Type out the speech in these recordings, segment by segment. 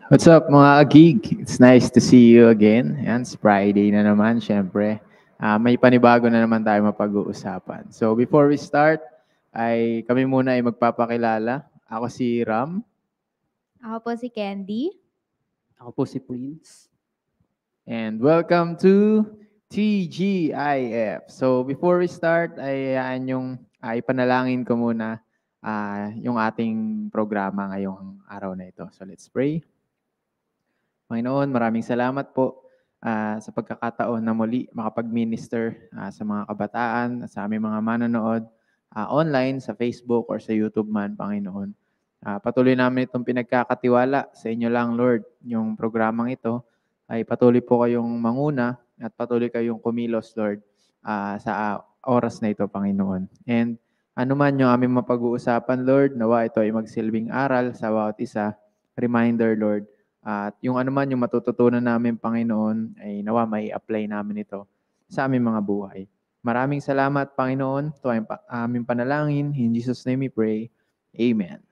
What's up mga gig? It's nice to see you again. Yan, it's Friday na naman, syempre. May panibago na naman tayo mapag-uusapan. So before we start, kami muna ay magpapakilala. Ako si Ram. Ako po si Candy. Ako po si Prince. And welcome to TGIF. So before we start, ipanalangin ko muna yung ating programa ngayong araw na ito. So let's pray. Panginoon, maraming salamat po sa pagkakataon na muli makapag-minister sa mga kabataan, sa aming mga manonood online, sa Facebook or sa YouTube man, Panginoon. Patuloy namin itong pinagkakatiwala sa inyo lang, Lord. Yung programang ito ay patuloy po kayong manguna at patuloy kayong kumilos, Lord, sa oras na ito, Panginoon. And ano man yung aming mapag-uusapan, Lord, nawa ito ay magsilbing aral sa bawat isa. Reminder, Lord, at yung ano man yung matututunan namin, Panginoon, ay nawa may apply namin ito sa aming mga buhay. Maraming salamat, Panginoon. Ito ay aming panalangin. In Jesus' name we pray. Amen.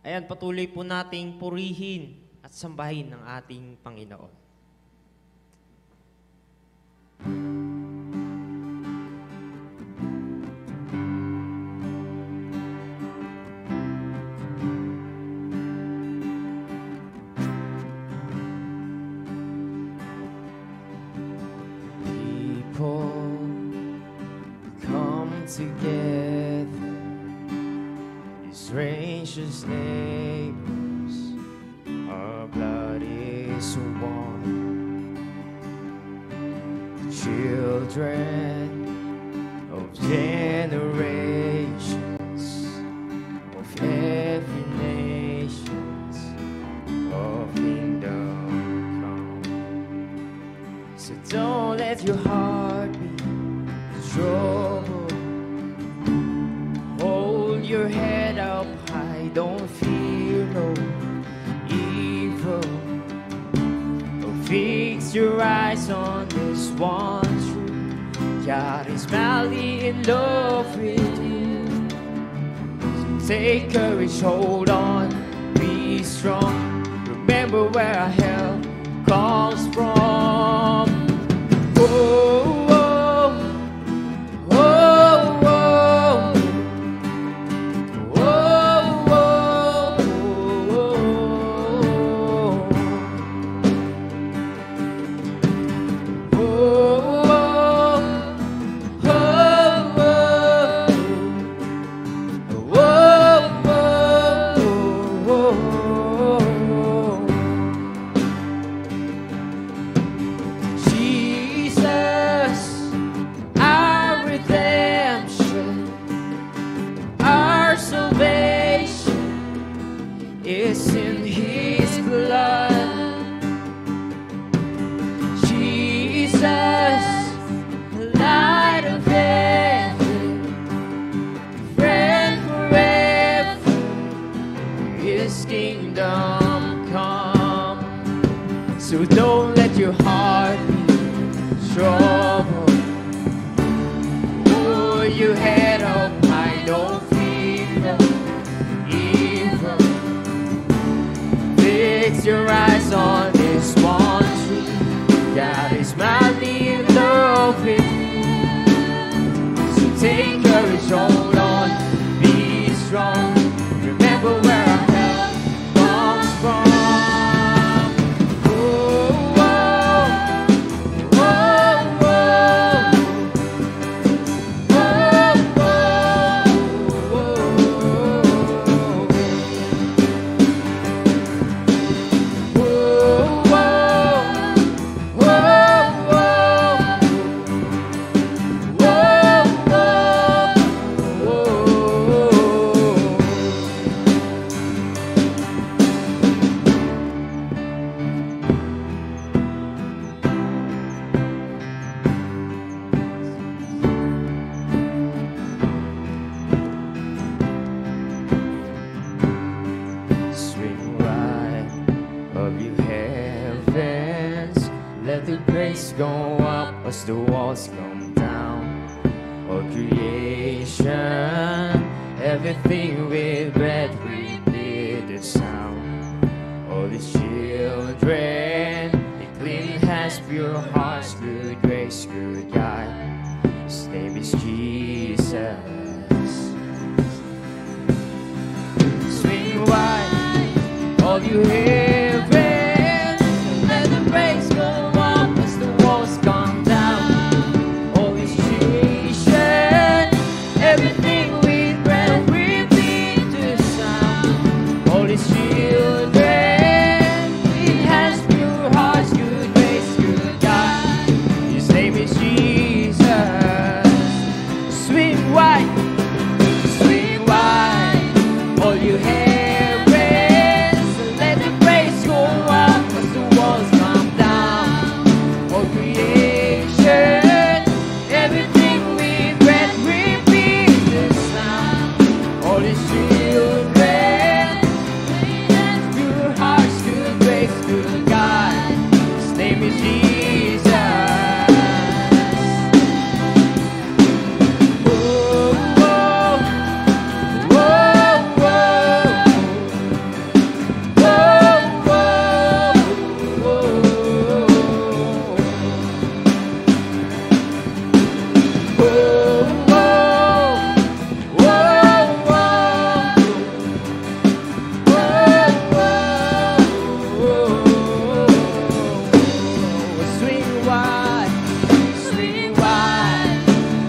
Ayan, patuloy po nating purihin at sambahin ng ating Panginoon. People come together, gracious neighbors, our blood is one. Children of generations, of every nations, of kingdom come. So don't let your heart be troubled. Hold your head up high, don't fear no evil. Oh, fix your eyes on this one truth. God is madly in love with you. So take courage, hold on, be strong. Remember where our help comes from. Oh, so don't let your heart be troubled. Hold your head up high, don't fear evil. Fix your eyes on this one truth. God is madly in love with you. So take courage, hold on, be strong. Remember where our help comes from. Oh, all creation, everything with breath, repeat the sound. All His children, they clean hands, pure hearts, good grace, good God. His name is Jesus. Swing wide, all you heavens, let the praise go up as the walls come down. All His creation, everything with breath, repeat the sound. All His children, clean hands, pure hearts, good grace, good God. His name is Jesus. Swing wide, all you heavens, let the praise go up as the walls come down. All creation, everything with breath, repeat the sound. All His children, pure hearts, good grace, good God. His name is Jesus. Swing wide,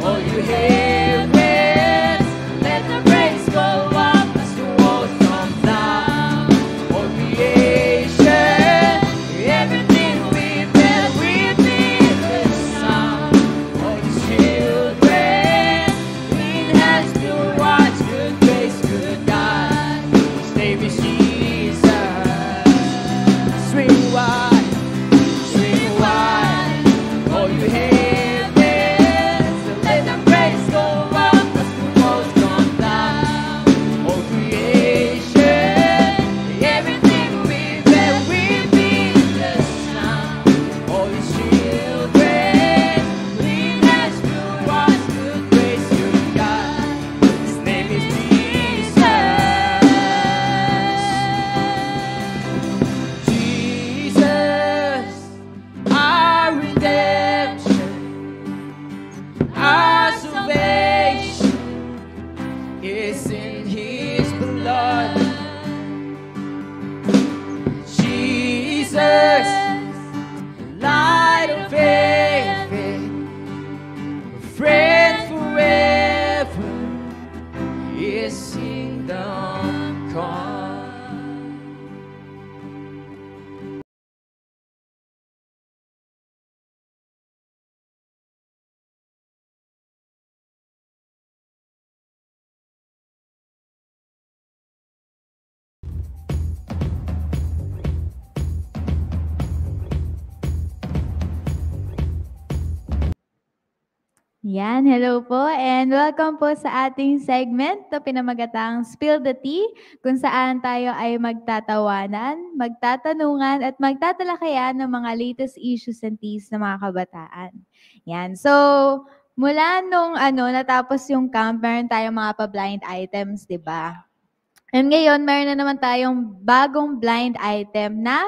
all you heavens, let the praise go up as the walls come down. All creation, everything with breath, repeat the sound. All His children, clean hands, pure hearts, good grace, good God. His name is Jesus. Swing wide, all you heavens, let the praise go up as the walls come down. All creation, everything with breath, repeat the sound. All His children, clean hands, pure hearts, good grace, good God. His name is Jesus. Our redemption, our salvation is in His blood. Jesus, light of heaven, friend forever, His kingdom come. Yan, hello po and welcome po sa ating segment na pinamagatang Spill the Tea, kung saan tayo ay magtatawanan, magtatanungan at magtatalakayan ng mga latest issues and teas ng mga kabataan. Yan, so mula nung natapos yung camp, meron tayong mga pa-blind items, di ba? And ngayon, meron na naman tayong bagong blind item na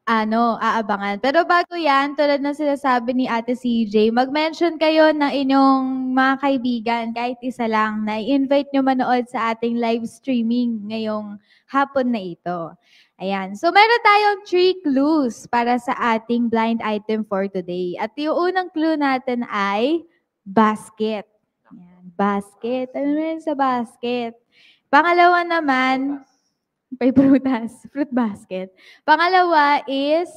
aabangan. Pero bago yan, tulad ng sinasabi ni Ate CJ, mag-mention kayo ng inyong mga kaibigan, kahit isa lang, na i-invite nyo manood sa ating live streaming ngayong hapon na ito. Ayan. So, meron tayong 3 clues para sa ating blind item for today. At yung unang clue natin ay basket. Ayan, basket. Ano rin sa basket? Pangalawa naman, prutas, fruit basket. Pangalawa is,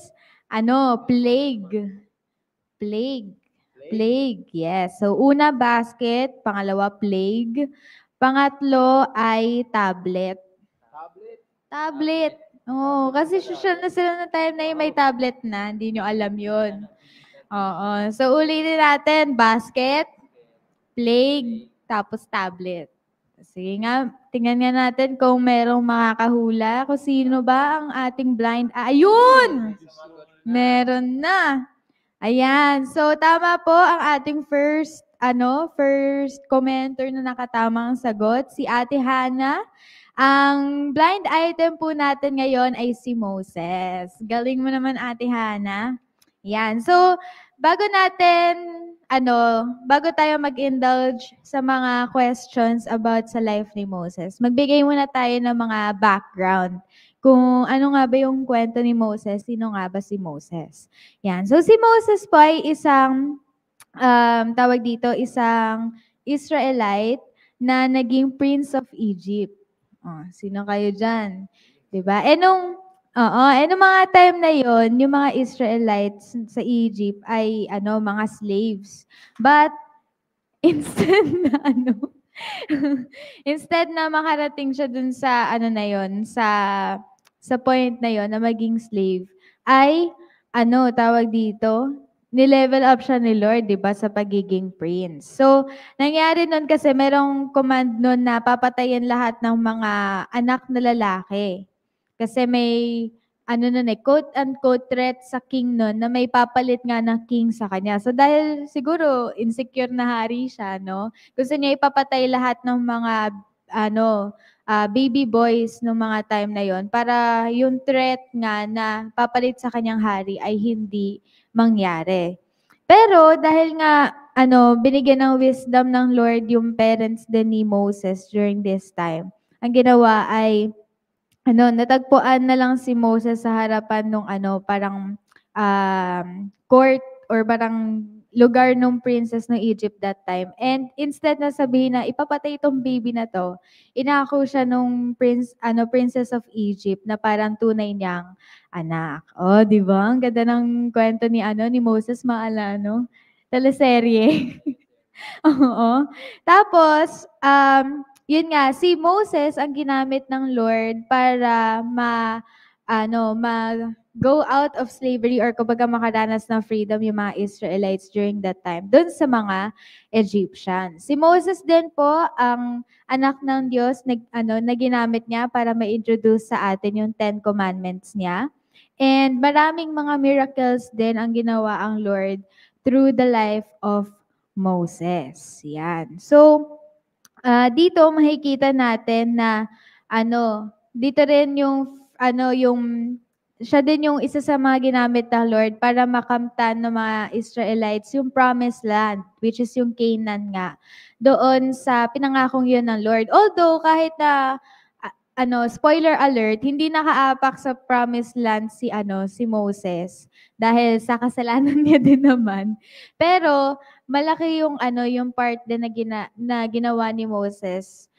plague. Plague, yes. So, una, basket. Pangalawa, plague. Pangatlo ay tablet. Tablet. Oo, kasi social na sila na time na yung may tablet na. Hindi nyo alam yun. Oo. So, ulitin natin. Basket, plague, tapos tablet. Sige nga, tingnan nga natin kung merong makakahula. Kung sino ba ang ating blind. Ayun! Meron na. Ayan. So, tama po ang ating first first commenter na nakatamang sagot, si Ate Hannah. Ang blind item po natin ngayon ay si Moses. Galing mo naman, Ate Hannah. Yan. So, bago tayo mag-indulge sa mga questions about sa life ni Moses, magbigay muna tayo ng mga background. Kung ano nga ba yung kwento ni Moses, sino nga ba si Moses. Yan. So, si Moses po ay isang isang Israelite na naging Prince of Egypt. Sino kayo dyan? Diba? Nung mga time na yon, yung mga Israelites sa Egypt ay mga slaves. But instead na instead na makarating siya dun sa sa point na yon na maging slave, ay nilevel up siya ni Lord, di ba, sa pagiging prince. So, nangyari nun kasi merong command nun na papatayin lahat ng mga anak na lalaki. Kasi may, quote-unquote threat sa king nun na may papalit nga ng king sa kanya. So, dahil siguro insecure na hari siya, no? Gusto niya ipapatay lahat ng mga, baby boys no mga time na yon para yung threat nga na papalit sa kanyang hari ay hindi mangyari. Pero dahil nga binigyan ng wisdom ng Lord yung parents din ni Moses during this time, ang ginawa ay natagpuan na lang si Moses sa harapan nung parang court or parang lugar ng princess ng Egypt that time. And instead na sabihin na ipapatay itong baby na to, inako siya nung princess of Egypt na parang tunay niyang anak. Oh, di ba? Ang ganda ng kwento ni ni Moses Maala, no? Teleserye. Oo. Tapos, yun nga, si Moses ang ginamit ng Lord para go out of slavery or kumbaga makaranas ng freedom yung mga Israelites during that time doon sa mga Egyptians. Si Moses din po ang anak ng Diyos na ginamit niya para ma-introduce sa atin yung 10 Commandments niya. And maraming mga miracles din ang ginawa ang Lord through the life of Moses. Yan. So, dito makikita natin na dito rin yung siya din yung isa sa mga ginamit ng Lord para makamtan ng mga Israelites yung promised land, which is yung Canaan nga, doon sa pinangakong yun ng Lord. Although, kahit na, spoiler alert, hindi nakaapak sa promised land si Moses dahil sa kasalanan niya din naman. Pero, malaki yung, yung part din na ginawa ni Moses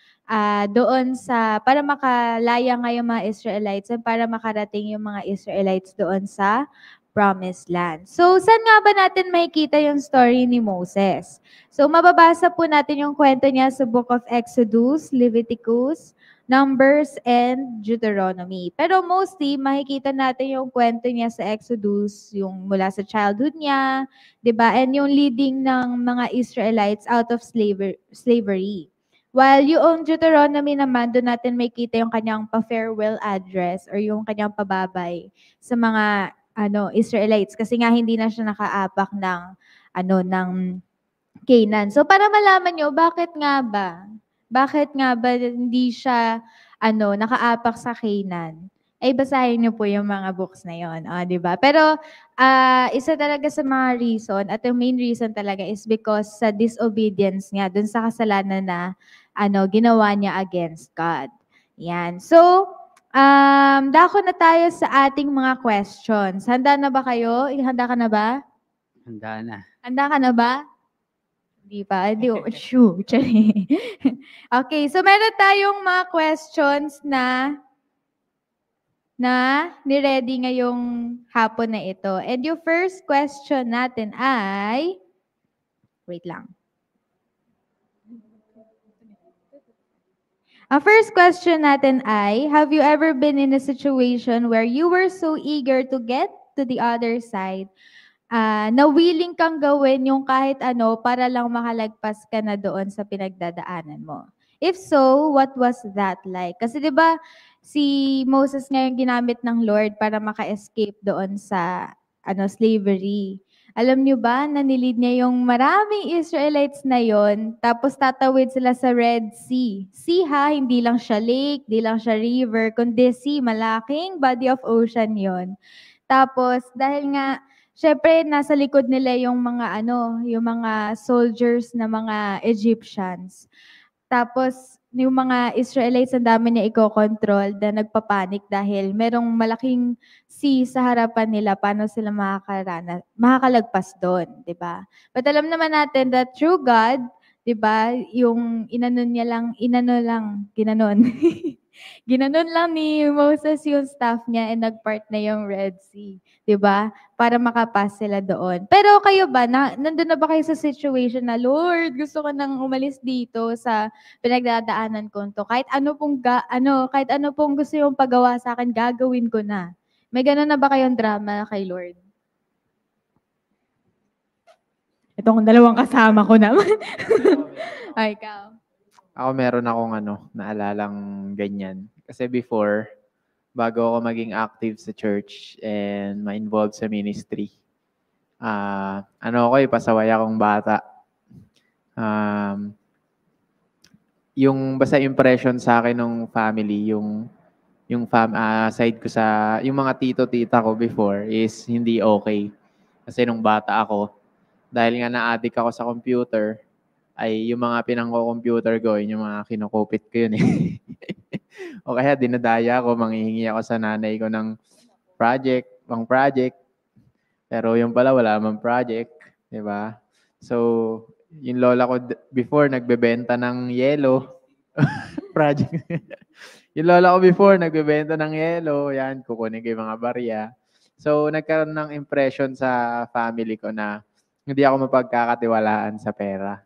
doon para makalaya nga yung mga Israelites at para makarating yung mga Israelites doon sa promised land. So, saan nga ba natin makikita yung story ni Moses? So, mababasa po natin yung kwento niya sa Book of Exodus, Leviticus, Numbers, and Deuteronomy. Pero mostly, makikita natin yung kwento niya sa Exodus, yung mula sa childhood niya, di ba? And yung leading ng mga Israelites out of slavery. While yung Deuteronomy naman, doon natin may kita yung kanyang pa-farewell address or yung kanyang pababay sa mga Israelites kasi nga hindi na siya nakaapak ng Canaan. So para malaman nyo, bakit nga ba hindi siya nakaapak sa Canaan? Ay basahin niyo po yung mga books na yon, di ba? Pero isa talaga sa mga reason at yung main reason talaga is because sa disobedience niya, dun sa kasalanan na ginawa niya against God. Yan. So, dako na tayo sa ating mga questions. Handa na ba kayo? Handa ka na ba? Handa na. Handa ka na ba? Hindi pa. Shoo. Okay, so meron tayong mga questions na ni-ready ngayong hapon na ito. And yung first question natin ay, wait lang. Ang first question natin ay, have you ever been in a situation where you were so eager to get to the other side, na willing kang gawin yung kahit ano para lang makalagpas ka na doon sa pinagdadaanan mo? If so, what was that like? Kasi 'di ba si Moses ngayon ginamit ng Lord para maka-escape doon sa slavery. Alam niyo ba na nilid niya yung maraming Israelites na yon, tapos tatawid sila sa Red Sea. Sea ha, hindi lang siya lake, hindi lang siya river, kundi sea, malaking body of ocean yon. Tapos dahil nga syempre nasa likod nila yung mga yung mga soldiers na mga Egyptians. Tapos yung mga Israelites ang dami niya iko-control na nagpapanik dahil merong malaking sea sa harapan nila, paano sila makakalagpas doon, 'di ba? But alam naman natin that through God, 'di ba, yung ginanon. Ginanon lang ni Moses yung staff niya and nagpart na yung Red Sea, 'di ba? Para makapas sila doon. Pero kayo ba, nandun na ba kayo sa situation na, Lord, gusto ko nang umalis dito sa pinagdadaanan ko 'to. Kahit ano pong gusto yung pagawa sa akin, gagawin ko na. May gano'n na ba kayong drama kay Lord? Itong dalawang kasama ko naman. Ay, ikaw. Ako meron akong naalalang ganyan. Kasi before, bago ako maging active sa church and ma-involve sa ministry, pasaway akong bata. Yung basta impression sa akin ng family, yung side ko yung mga tito-tita ko before is hindi okay. Kasi nung bata ako, dahil nga na-addict ako sa computer, ay yung mga pinangko-computer ko, yung mga kinukupit ko yun eh. O kaya dinadaya ako, manghihingi ako sa nanay ko ng pang project. Pero yung pala wala mang project, di ba? So, yung lola ko before nagbebenta ng yelo. Project. Yung lola ko before nagbebenta ng yelo, yan, kukunin ko yung mga barya. So, nagkaroon ng impression sa family ko na hindi ako mapagkakatiwalaan sa pera.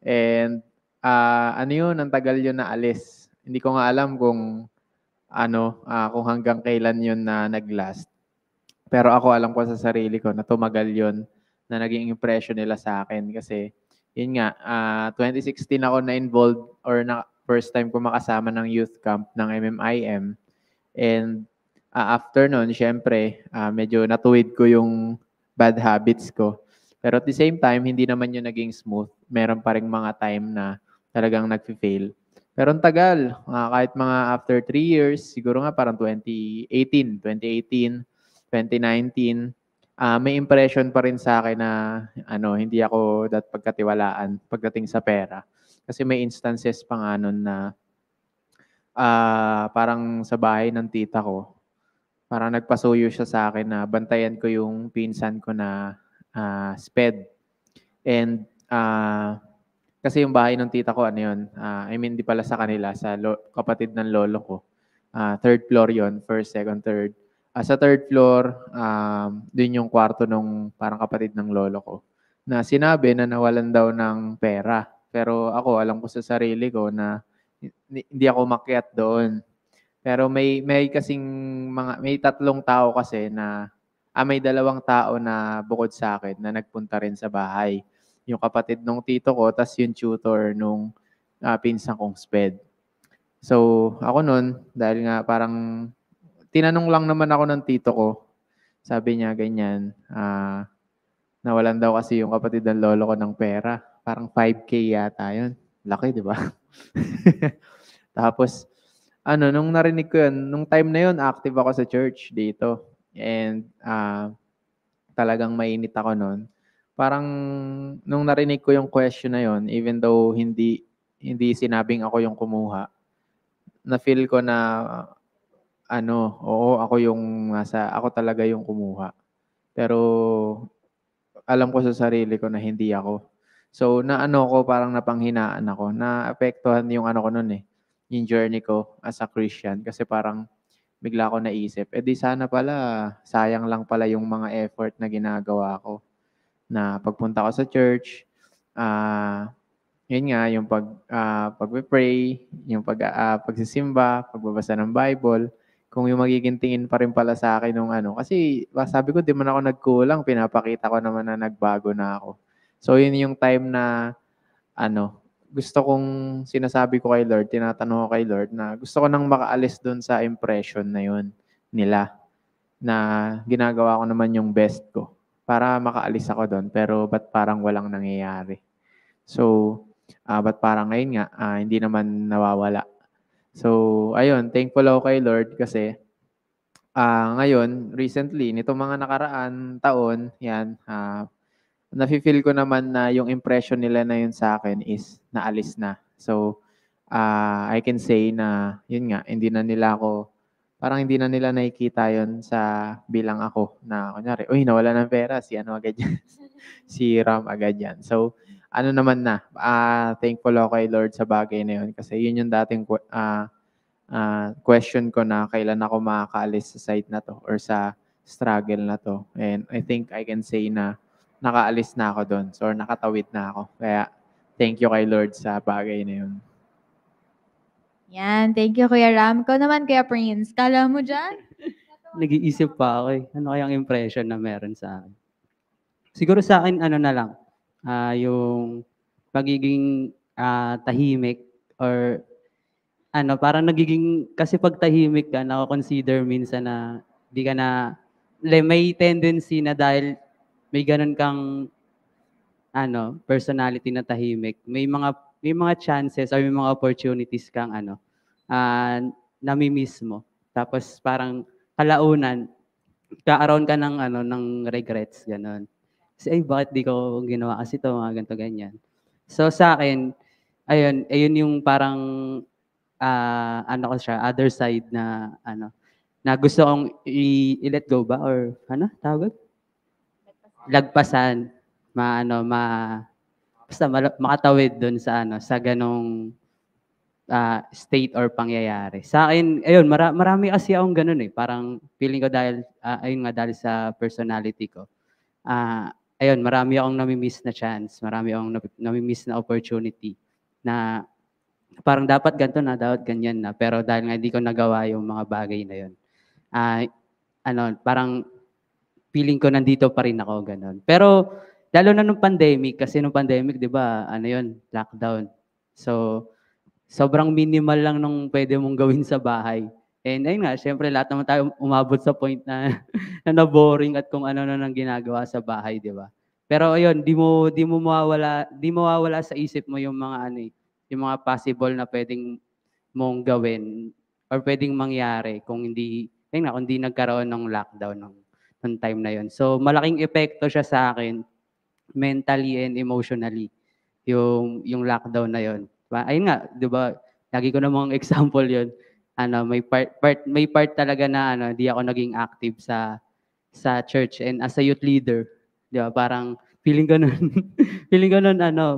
And ang tagal yun na alis. Hindi ko nga alam kung kung hanggang kailan yun na naglast. Pero ako alam ko sa sarili ko na tumagal yun na naging impression nila sa akin kasi yun nga 2016 ako na involved or na first time ko makasama ng youth camp ng MMIM. And after nun, syempre, medyo natuwid ko yung bad habits ko. Pero at the same time, hindi naman yun naging smooth. Meron pa ring mga time na talagang nag-fail. Pero ang tagal, kahit mga after 3 years, siguro nga parang 2018, 2019, may impression pa rin sa akin na hindi ako pagkatiwalaan pagdating sa pera. Kasi may instances pa nga nun na parang sa bahay ng tita ko, parang nagpasuyo siya sa akin na bantayan ko yung pinsan ko na SPED. And kasi yung bahay ng tita ko, di pala sa kanila, sa kapatid ng lolo ko. Third floor yon, first, second, third. Sa third floor, dun yung kwarto nung parang kapatid ng lolo ko. Na sinabi na nawalan daw ng pera. Pero ako, alam ko sa sarili ko na hindi ako makyat doon. Pero may kasing may 3 tao kasi na may 2 tao na bukod sa akin na nagpunta rin sa bahay. Yung kapatid nung tito ko, tas yung tutor nung pinsan kong SPED. So, ako nun, dahil nga parang tinanong lang naman ako ng tito ko. Sabi niya ganyan, nawalan daw kasi yung kapatid ng lolo ko ng pera. Parang 5K yata yun. Laki, di ba? Tapos, nung narinig ko yun, nung time na yun, active ako sa church dito. And talagang mainit ako nun. Parang nung narinig ko yung question na yun, even though hindi sinabing ako yung kumuha, na-feel ko na oo, ako talaga yung kumuha. Pero alam ko sa sarili ko na hindi ako. So, parang napanghinaan ako, naapektuhan yung ko nun yung journey ko as a Christian. Kasi parang bigla ko naisip, di sana pala, sayang lang pala yung mga effort na ginagawa ko. Na pagpunta ko sa church, yun nga, yung pag-pray, yung pagsisimba, pagbabasa ng Bible, kung yung magiging tingin pa rin pala sa akin nung kasi sabi ko, di man ako nagkulang, pinapakita ko naman na nagbago na ako. So, yun yung time na, gusto kong sinasabi ko kay Lord, tinatanong ko kay Lord na gusto ko nang makaalis doon sa impression na yun nila, na ginagawa ko naman yung best ko. para makaalis ako doon, pero ba't parang walang nangyayari? So, ba't parang ngayon nga, hindi naman nawawala? So, ayun, thankful ako kay Lord kasi ngayon, recently, nitong mga nakaraan taon, yan, nafe-feel ko naman na yung impression nila na yun sa akin is naalis na. So, I can say na yun nga, parang hindi na nila nakikita yun sa bilang ako na kunyari, uy, nawala ng pera, si ano agad yan, si Ram agad yan. So, ano naman na, thankful ako kay Lord sa bagay na yun kasi yun yung dating question ko na kailan ako makakaalis sa site na to or sa struggle na to. And I think I can say na nakaalis na ako doon or nakatawid na ako. Kaya thank you kay Lord sa bagay na yun. Yan, thank you Kuya Ram. Ikaw naman Kuya Prince, kala mo dyan? Nag-iisip pa ako eh. Ano kayang impression na meron sa akin? Siguro sa akin, ano na lang, yung pagiging tahimik or ano, parang nagiging, kasi pag tahimik ka, nakakonsider minsan na di ka na, may tendency na dahil may ganun kang personality na tahimik, may mga chances or may mga opportunities kang nami-miss mo. Tapos parang kalaunan, kaaroon ka ng regrets, gano'n. Kasi, bakit di ko ginawa kasi ito, mga ganito, ganyan. So sa akin, ayun yung parang, ko siya, other side na, na gusto kong i-let go ba? Or, tawag? Lagpasan. Basta makatawid dun sa ganong state or pangyayari. Sa akin, ayun, marami kasi akong ganun eh. Parang feeling ko dahil sa personality ko. Ayun, marami akong nami-miss na chance, marami akong nami-miss na opportunity na parang dapat ganito na, dapat ganyan na. Pero dahil nga hindi ko nagawa yung mga bagay na yun, parang feeling ko nandito pa rin ako, ganun. Pero lalo na nung pandemic, kasi nung pandemic, di ba, lockdown. So, sobrang minimal lang nung pwede mong gawin sa bahay. And ayun nga, syempre lahat naman tayo umabot sa point na na-boring at kung ano nang ginagawa sa bahay, di ba? Pero ayun, di mo mawawala sa isip mo yung mga yung mga possible na pwedeng mong gawin or pwedeng mangyari kung hindi nagkaroon ng lockdown nung time na yun. So malaking epekto siya sa akin mentally and emotionally yung lockdown na yun. Ayun nga, 'di ba? Lagi ko namang example 'yon. May part talaga na di ako naging active sa church and as a youth leader, 'di ba? Parang feeling ko noon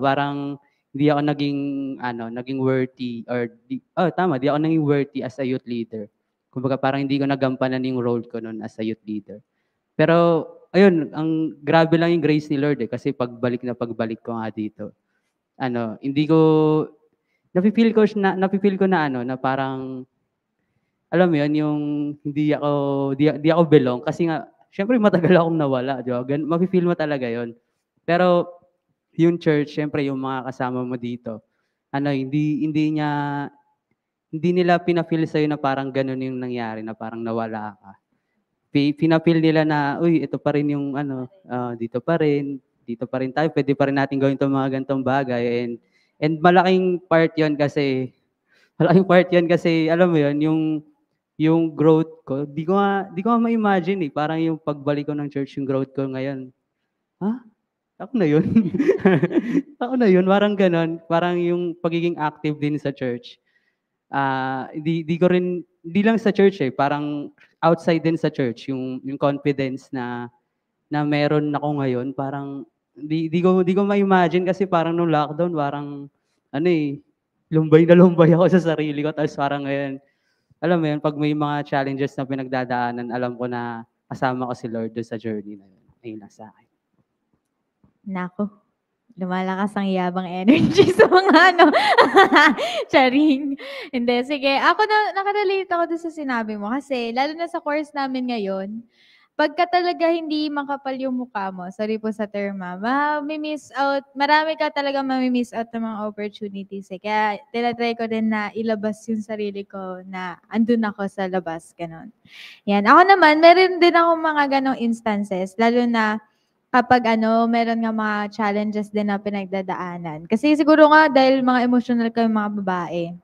parang hindi ako naging worthy or di ako naging worthy as a youth leader. Kumbaga parang hindi ko nagampanan yung role ko noon as a youth leader. Pero ayun, ang grabe lang yung grace ni Lord kasi pagbalik ko nga dito. Hindi ko nafe-feel ko na parang alam mo yun, yung hindi ako belong kasi nga syempre matagal akong nawala, di ba? Mafe-feel mo talaga yon. Pero yung church, syempre yung mga kasama mo dito, hindi nila pina-feel sa'yo na parang ganun yung nangyari, na parang nawala ka. Pina-feel nila na, uy, ito pa rin yung dito pa rin tayo, pwede pa rin natin gawin itong mga ganitong bagay. And malaking part yon kasi, alam mo yon, yung growth ko, di ko nga ma-imagine eh. Parang yung pagbalik ko ng church, yung growth ko ngayon. Ako na yun. Ako na yun, parang ganon. Parang yung pagiging active din sa church. Hindi lang sa church eh, parang outside din sa church, yung confidence na meron ako ngayon, parang di ko ma-imagine kasi parang nung lockdown, parang lumbay na lumbay ako sa sarili ko. Tapos parang ngayon, alam mo yun, pag may mga challenges na pinagdadaanan, alam ko na kasama ko si Lord doon sa journey na yun. Ayun lang sa akin. Nako, lumalakas ang yabang energy sa mga charing. Hindi, sige. Ako nakarelate ako doon sa sinabi mo kasi lalo na sa course namin ngayon, pagka talaga hindi makapal yung mukha mo, sorry po sa term, ma-miss out, marami ka talaga ma-miss out ng mga opportunities. Kaya tinatry ko din na ilabas yung sarili ko na andun ako sa labas, ganon. Yan. Ako naman, meron din ako mga ganong instances, lalo na kapag meron nga mga challenges din na pinagdadaanan. Kasi siguro nga dahil mga emotional kayong mga babae,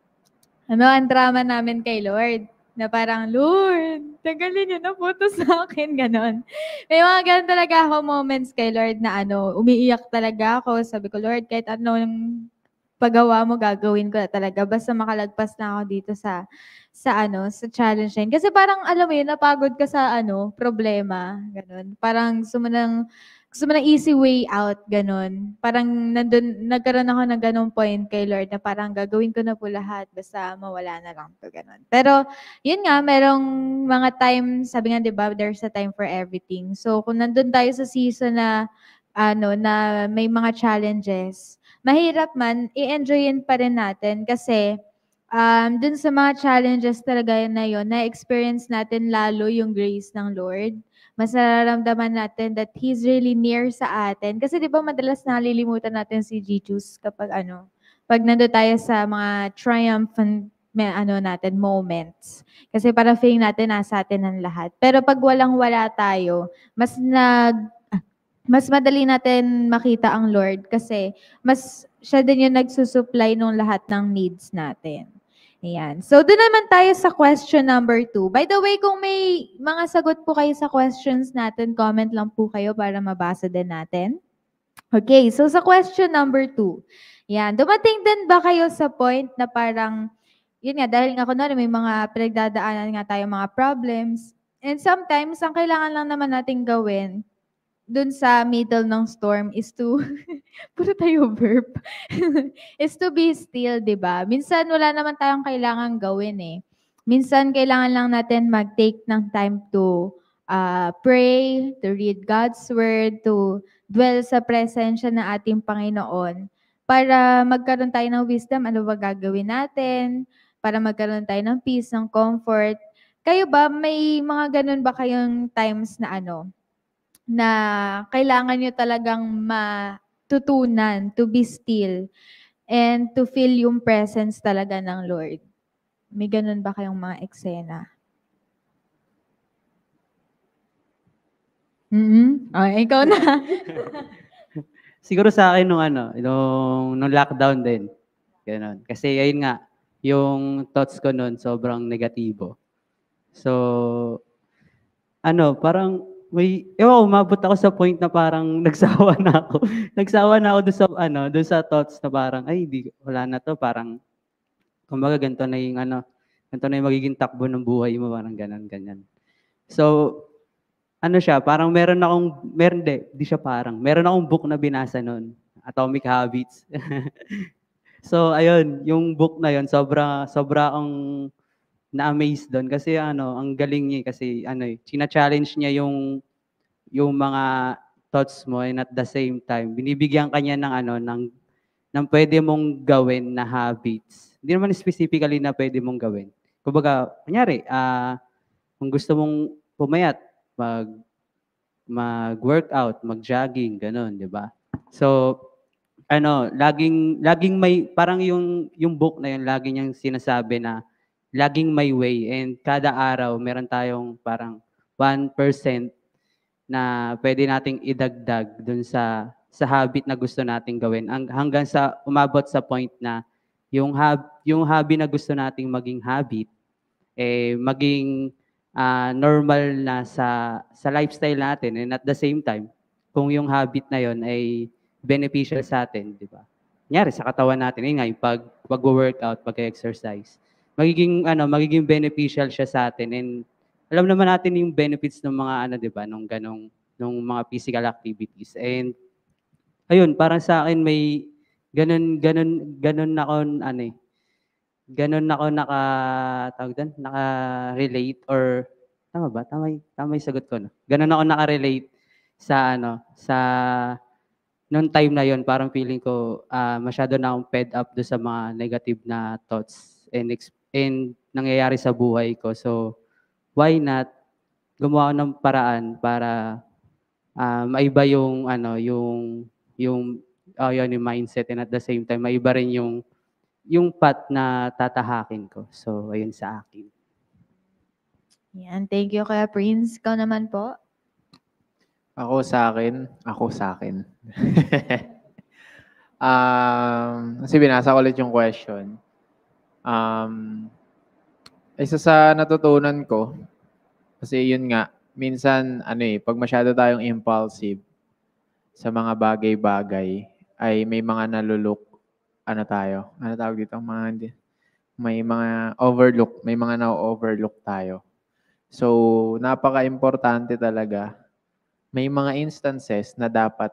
ang drama namin kay Lord, na parang, Lord, tanggalin niyo na po to sa akin, ganon. May mga ganon talaga ako moments kay Lord na umiiyak talaga ako. Sabi ko, Lord, kahit anong paggawa mo, gagawin ko na talaga. Basta makalagpas na ako dito sa challenge na yun. Kasi parang, alam mo yun, napagod ka sa problema. Ganon. Parang gusto mo ng easy way out, ganon. Parang nagkaroon ako ng ganong point kay Lord na parang gagawin ko na po lahat, basta mawala na lang to, ganon. Pero, yun nga, merong mga time, sabi nga, di ba, there's a time for everything. So, kung nandun tayo sa season na, na may mga challenges, mahirap man, i-enjoyin pa rin natin kasi dun sa mga challenges talaga na yun, na-experience natin lalo yung grace ng Lord. Mas nararamdaman natin that He's really near sa atin. Kasi di ba madalas nalilimutan natin si Jesus kapag pag nando tayo sa mga triumphant natin, moments. Kasi para feeling natin nasa atin ang lahat. Pero pag walang-wala tayo, mas madali natin makita ang Lord kasi mas siya din yung nagsusupply ng lahat ng needs natin. Ayan. So, doon naman tayo sa question number 2. By the way, kung may mga sagot po kayo sa questions natin, comment lang po kayo para mabasa din natin. Okay, so sa question number 2. Yan. Dumating din ba kayo sa point na parang, yun nga, dahil nga kunwari may mga pinagdadaanan nga tayo, mga problems, and sometimes, ang kailangan lang naman natin gawin dun sa middle ng storm is to, puro tayo verb, is to be still, di ba? Minsan wala naman tayong kailangan gawin eh. Minsan kailangan lang natin mag-take ng time to pray, to read God's word, to dwell sa presensya ng ating Panginoon para magkaroon tayo ng wisdom, ano ba gagawin natin, para magkaroon tayo ng peace, ng comfort. Kayo ba, may mga ganun ba kayong times na na kailangan nyo talagang matutunan to be still and to feel yung presence talaga ng Lord? May ganun ba kayong mga eksena? Ikaw na. Siguro sa akin nung lockdown din. Ganun. Kasi ayun nga, yung thoughts ko nun sobrang negatibo. So, parang umabot ako sa point na parang nagsawa na ako. Nagsawa na ako doon sa thoughts na parang, ay, wala na to. Parang, kumbaga, ganito na yung magiging takbo ng buhay mo, parang ganyan. So, parang meron akong book na binasa noon, Atomic Habits. So, ayun, yung book na yun, sobra akong na-amaze doon kasi ang galing niya kasi china-challenge niya yung mga thoughts mo and at the same time binibigyan kanya ng pwede mong gawin na habits. Hindi naman specifically na pwede mong gawin. Kumbaga, kunyari, kung gusto mong pumayat, mag-workout, mag-jogging, ganun, di ba? So, laging may, parang yung book na yun, laging niyang sinasabi na laging may way and kada araw meron tayong parang 1% na pwede nating idagdag dun sa habit na gusto nating gawin hanggang sa umabot sa point na yung hobby na gusto nating maging habit maging normal na sa lifestyle natin and at the same time kung yung habit na yon ay beneficial sa atin, di ba? Kunyari sa katawan natin, yun nga yung pag-workout, pag-exercise. Magiging beneficial siya sa atin and alam naman natin yung benefits ng mga di ba, nung mga physical activities. And ayun, parang sa akin may ganun ako naka-relate or tama ba? Tama yung sagot ko, no? Ganun ako naka-relate sa sa noong time na yon, parang feeling ko masyado na akong fed up do sa mga negative na thoughts and nangyayari sa buhay ko. So, why not gumawa ng paraan para maiba yung mindset and at the same time maiba rin yung path na tatahakin ko. So, ayun sa akin. Yan, thank you Kuya Prince. Ikaw naman po. Ako sa akin. Kasi binasa ko ulit yung question. Isa sa natutunan ko, kasi yun nga, minsan, pag masyado tayong impulsive sa mga bagay-bagay, ay may mga ano tawag dito, may mga may mga na-overlook tayo. So, napaka-importante talaga. May mga instances na dapat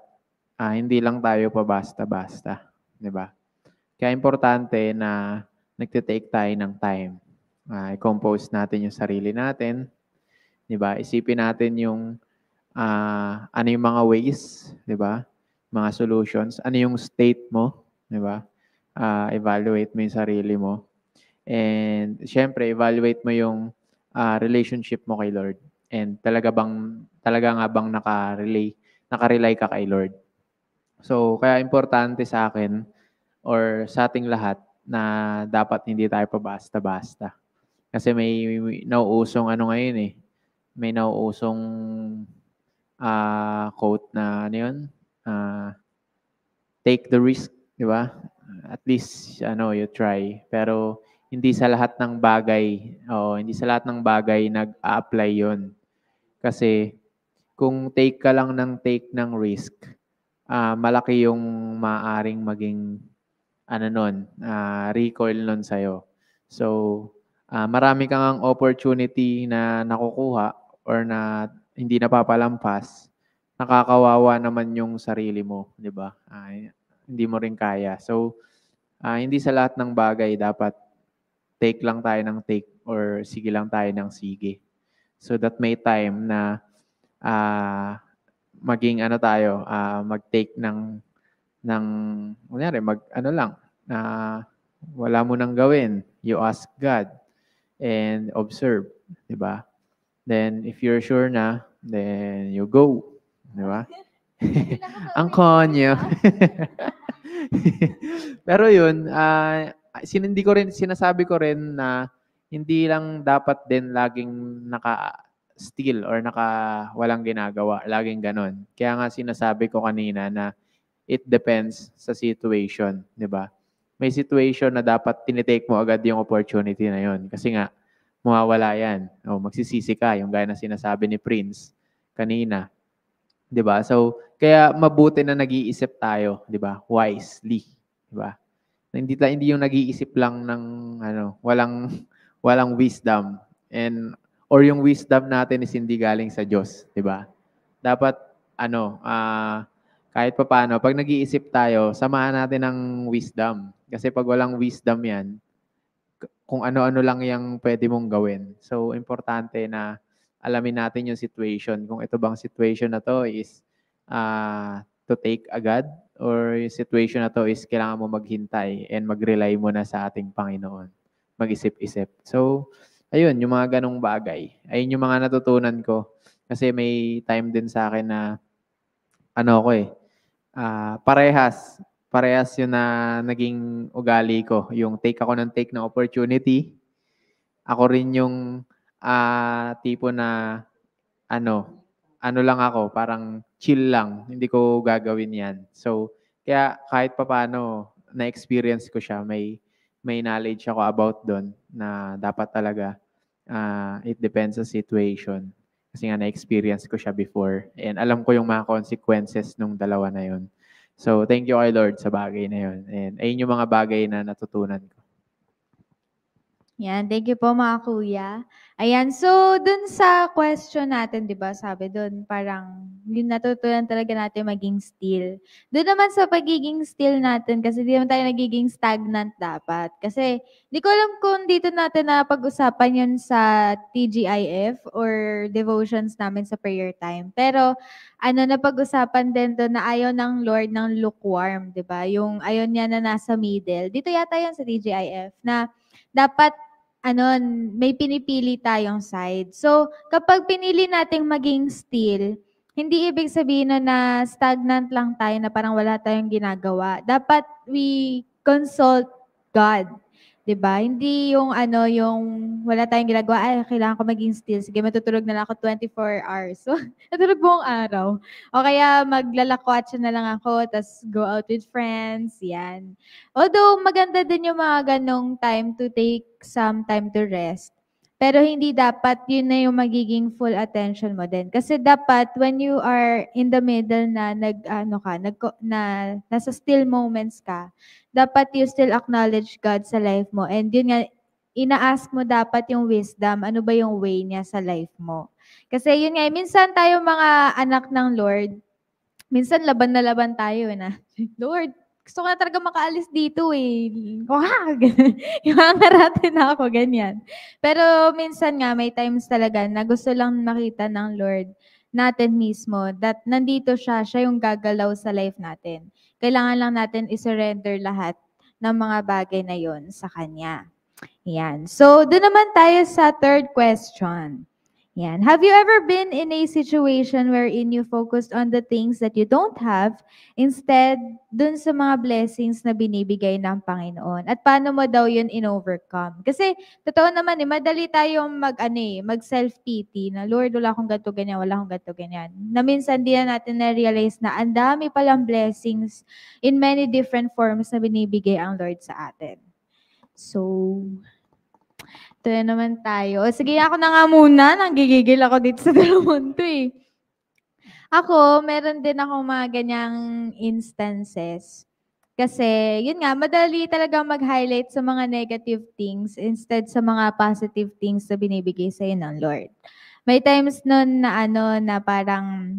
hindi lang tayo pabasta-basta, 'di ba? Kaya importante na nagte-take tayo ng time. I-compose natin yung sarili natin, 'di ba? Isipin natin yung ano yung mga ways, 'di ba? Mga solutions, ano yung state mo, 'di ba? Evaluate mo yung sarili mo. And syempre, evaluate mo yung relationship mo kay Lord. And talaga nga bang nakarely ka kay Lord. So, kaya importante sa akin or sa ating lahat na dapat hindi tayo pabasta-basta. Kasi may nauusong ano ngayon eh. May nauusong quote na ano yun? Take the risk, di ba? At least you try. Pero hindi sa lahat ng bagay nag-a-apply 'yon. Kasi kung take ka lang take ng risk, malaki yung maaring maging recoil nun sa'yo. So, marami kang opportunity na nakukuha or na hindi napapalampas, nakakawawa naman yung sarili mo, di ba? Hindi mo rin kaya. So, hindi sa lahat ng bagay dapat take lang tayo ng take or sige lang tayo ng sige. So that may time na maging mag-take kunyari, wala mo nang gawin. You ask God and observe, di ba? Then, if you're sure na, then you go, di ba? Ang konyo. Pero yun, sinasabi ko rin na hindi lang dapat din laging naka-still or walang ginagawa, laging ganon. Kaya nga sinasabi ko kanina na it depends sa situation, di ba? May situation na dapat tinitake mo agad yung opportunity na yon. Kasi nga, mawawala yan. O, magsisisi ka, yung gaya na sinasabi ni Prince kanina. Di ba? So, kaya mabuti na nag-iisip tayo, di ba? Wisely, di ba? Hindi yung nag-iisip lang ng walang wisdom or yung wisdom natin is hindi galing sa Diyos, di ba? Dapat kahit papaano, pag nag-iisip tayo, samahan natin ng wisdom. Kasi pag walang wisdom yan, kung ano-ano lang yung pwede mong gawin. So, importante na alamin natin yung situation. Kung ito bang situation na to is to take agad or yung situation na to is kailangan mo maghintay and mag-rely muna sa ating Panginoon. Mag-isip-isip. So, ayun, yung mga ganong bagay. Ayun yung mga natutunan ko. Kasi may time din sa akin na parehas yun na naging ugali ko. Yung take ako ng take na opportunity. Ako rin yung tipo na lang ako, parang chill lang. Hindi ko gagawin yan. So, kaya kahit papaano, na-experience ko siya. May knowledge ako about doon na dapat talaga it depends sa situation. Kasi nga na-experience ko siya before. And alam ko yung mga consequences nung dalawa na yun. So, thank you kay Lord sa bagay na yun. And ayun yung mga bagay na natutunan ko. Yan, thank you po mga kuya. Ayan, so dun sa question natin, di ba, sabi dun, parang yung natutunan talaga natin maging still. Doon naman sa pagiging still natin, kasi di naman tayo nagiging stagnant dapat. Kasi di ko alam kung dito natin na pag-usapan yun sa TGIF or devotions namin sa prayer time. Pero napag-usapan din doon na ayaw ng Lord ng lukewarm, di ba? Yung ayaw niya na nasa middle. Dito yata yun sa TGIF na dapat may pinipili tayong side. So, kapag pinili nating maging still, hindi ibig sabihin na stagnant lang tayo na parang wala tayong ginagawa. Dapat we consult God. 'Di ba? Hindi yung ano, yung wala tayong ginagawa, "Ay, kailangan ko maging still. Sige, matutulog na lang ako 24 hours." So, natulog buong araw. O kaya maglalakwatsa na lang ako ta's go out with friends, 'yan. Although maganda din yung mga gano'ng time to take some time to rest. Pero hindi dapat yun na yung magiging full attention mo din. Kasi dapat when you are in the middle na nag-ano ka, na nasa still moments ka, dapat you still acknowledge God sa life mo. And yun nga, ina-ask mo dapat yung wisdom, ano ba yung way niya sa life mo. Kasi yun nga, minsan tayo mga anak ng Lord, minsan laban na laban tayo na, Lord, gusto ko na talaga makaalis dito eh. Wag! Imangarate na ako, ganyan. Pero minsan nga, may times talaga na gusto lang makita ng Lord natin mismo that nandito siya yung gagalaw sa life natin. Kailangan lang natin isurrender lahat ng mga bagay na yon sa Kanya. Yan. So, doon naman tayo sa third question. Yan. Have you ever been in a situation wherein you focused on the things that you don't have instead dun sa mga blessings na binibigay ng Panginoon? At paano mo daw yun in-overcome? Kasi, totoo naman madali tayong mag self-pity na, Lord, wala akong ganito, ganyan, wala akong ganito, ganyan. Na minsan di na natin na-realize na ang dami palang blessings in many different forms na binibigay ang Lord sa atin. So, ito na naman tayo. Sige, ako na nga muna. Nanggigigil ako dito sa dalawang to eh. Ako, meron din ako mga ganyang instances. Kasi, yun nga, madali talaga mag-highlight sa mga negative things instead sa mga positive things na binibigay sa'yo ng Lord. May times nun na na parang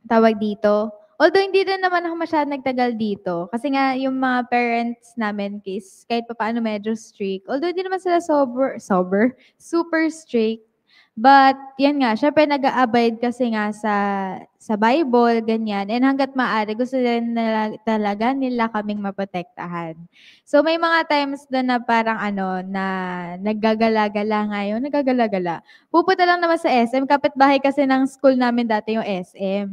tawag dito, although hindi din naman ako masyadong nagtagal dito. Kasi nga, yung mga parents namin, kahit pa paano medyo strict. Although hindi naman sila super strict. But, yan nga, syempre nag-a-abide kasi nga sa Bible, ganyan. And hanggat maaari, gusto din talaga nila kaming maprotektahan. So, may mga times doon na parang na naggagala-gala ngayon. Naggagala-gala. Pupunta lang naman sa SM. Kapitbahay kasi ng school namin dati yung SM.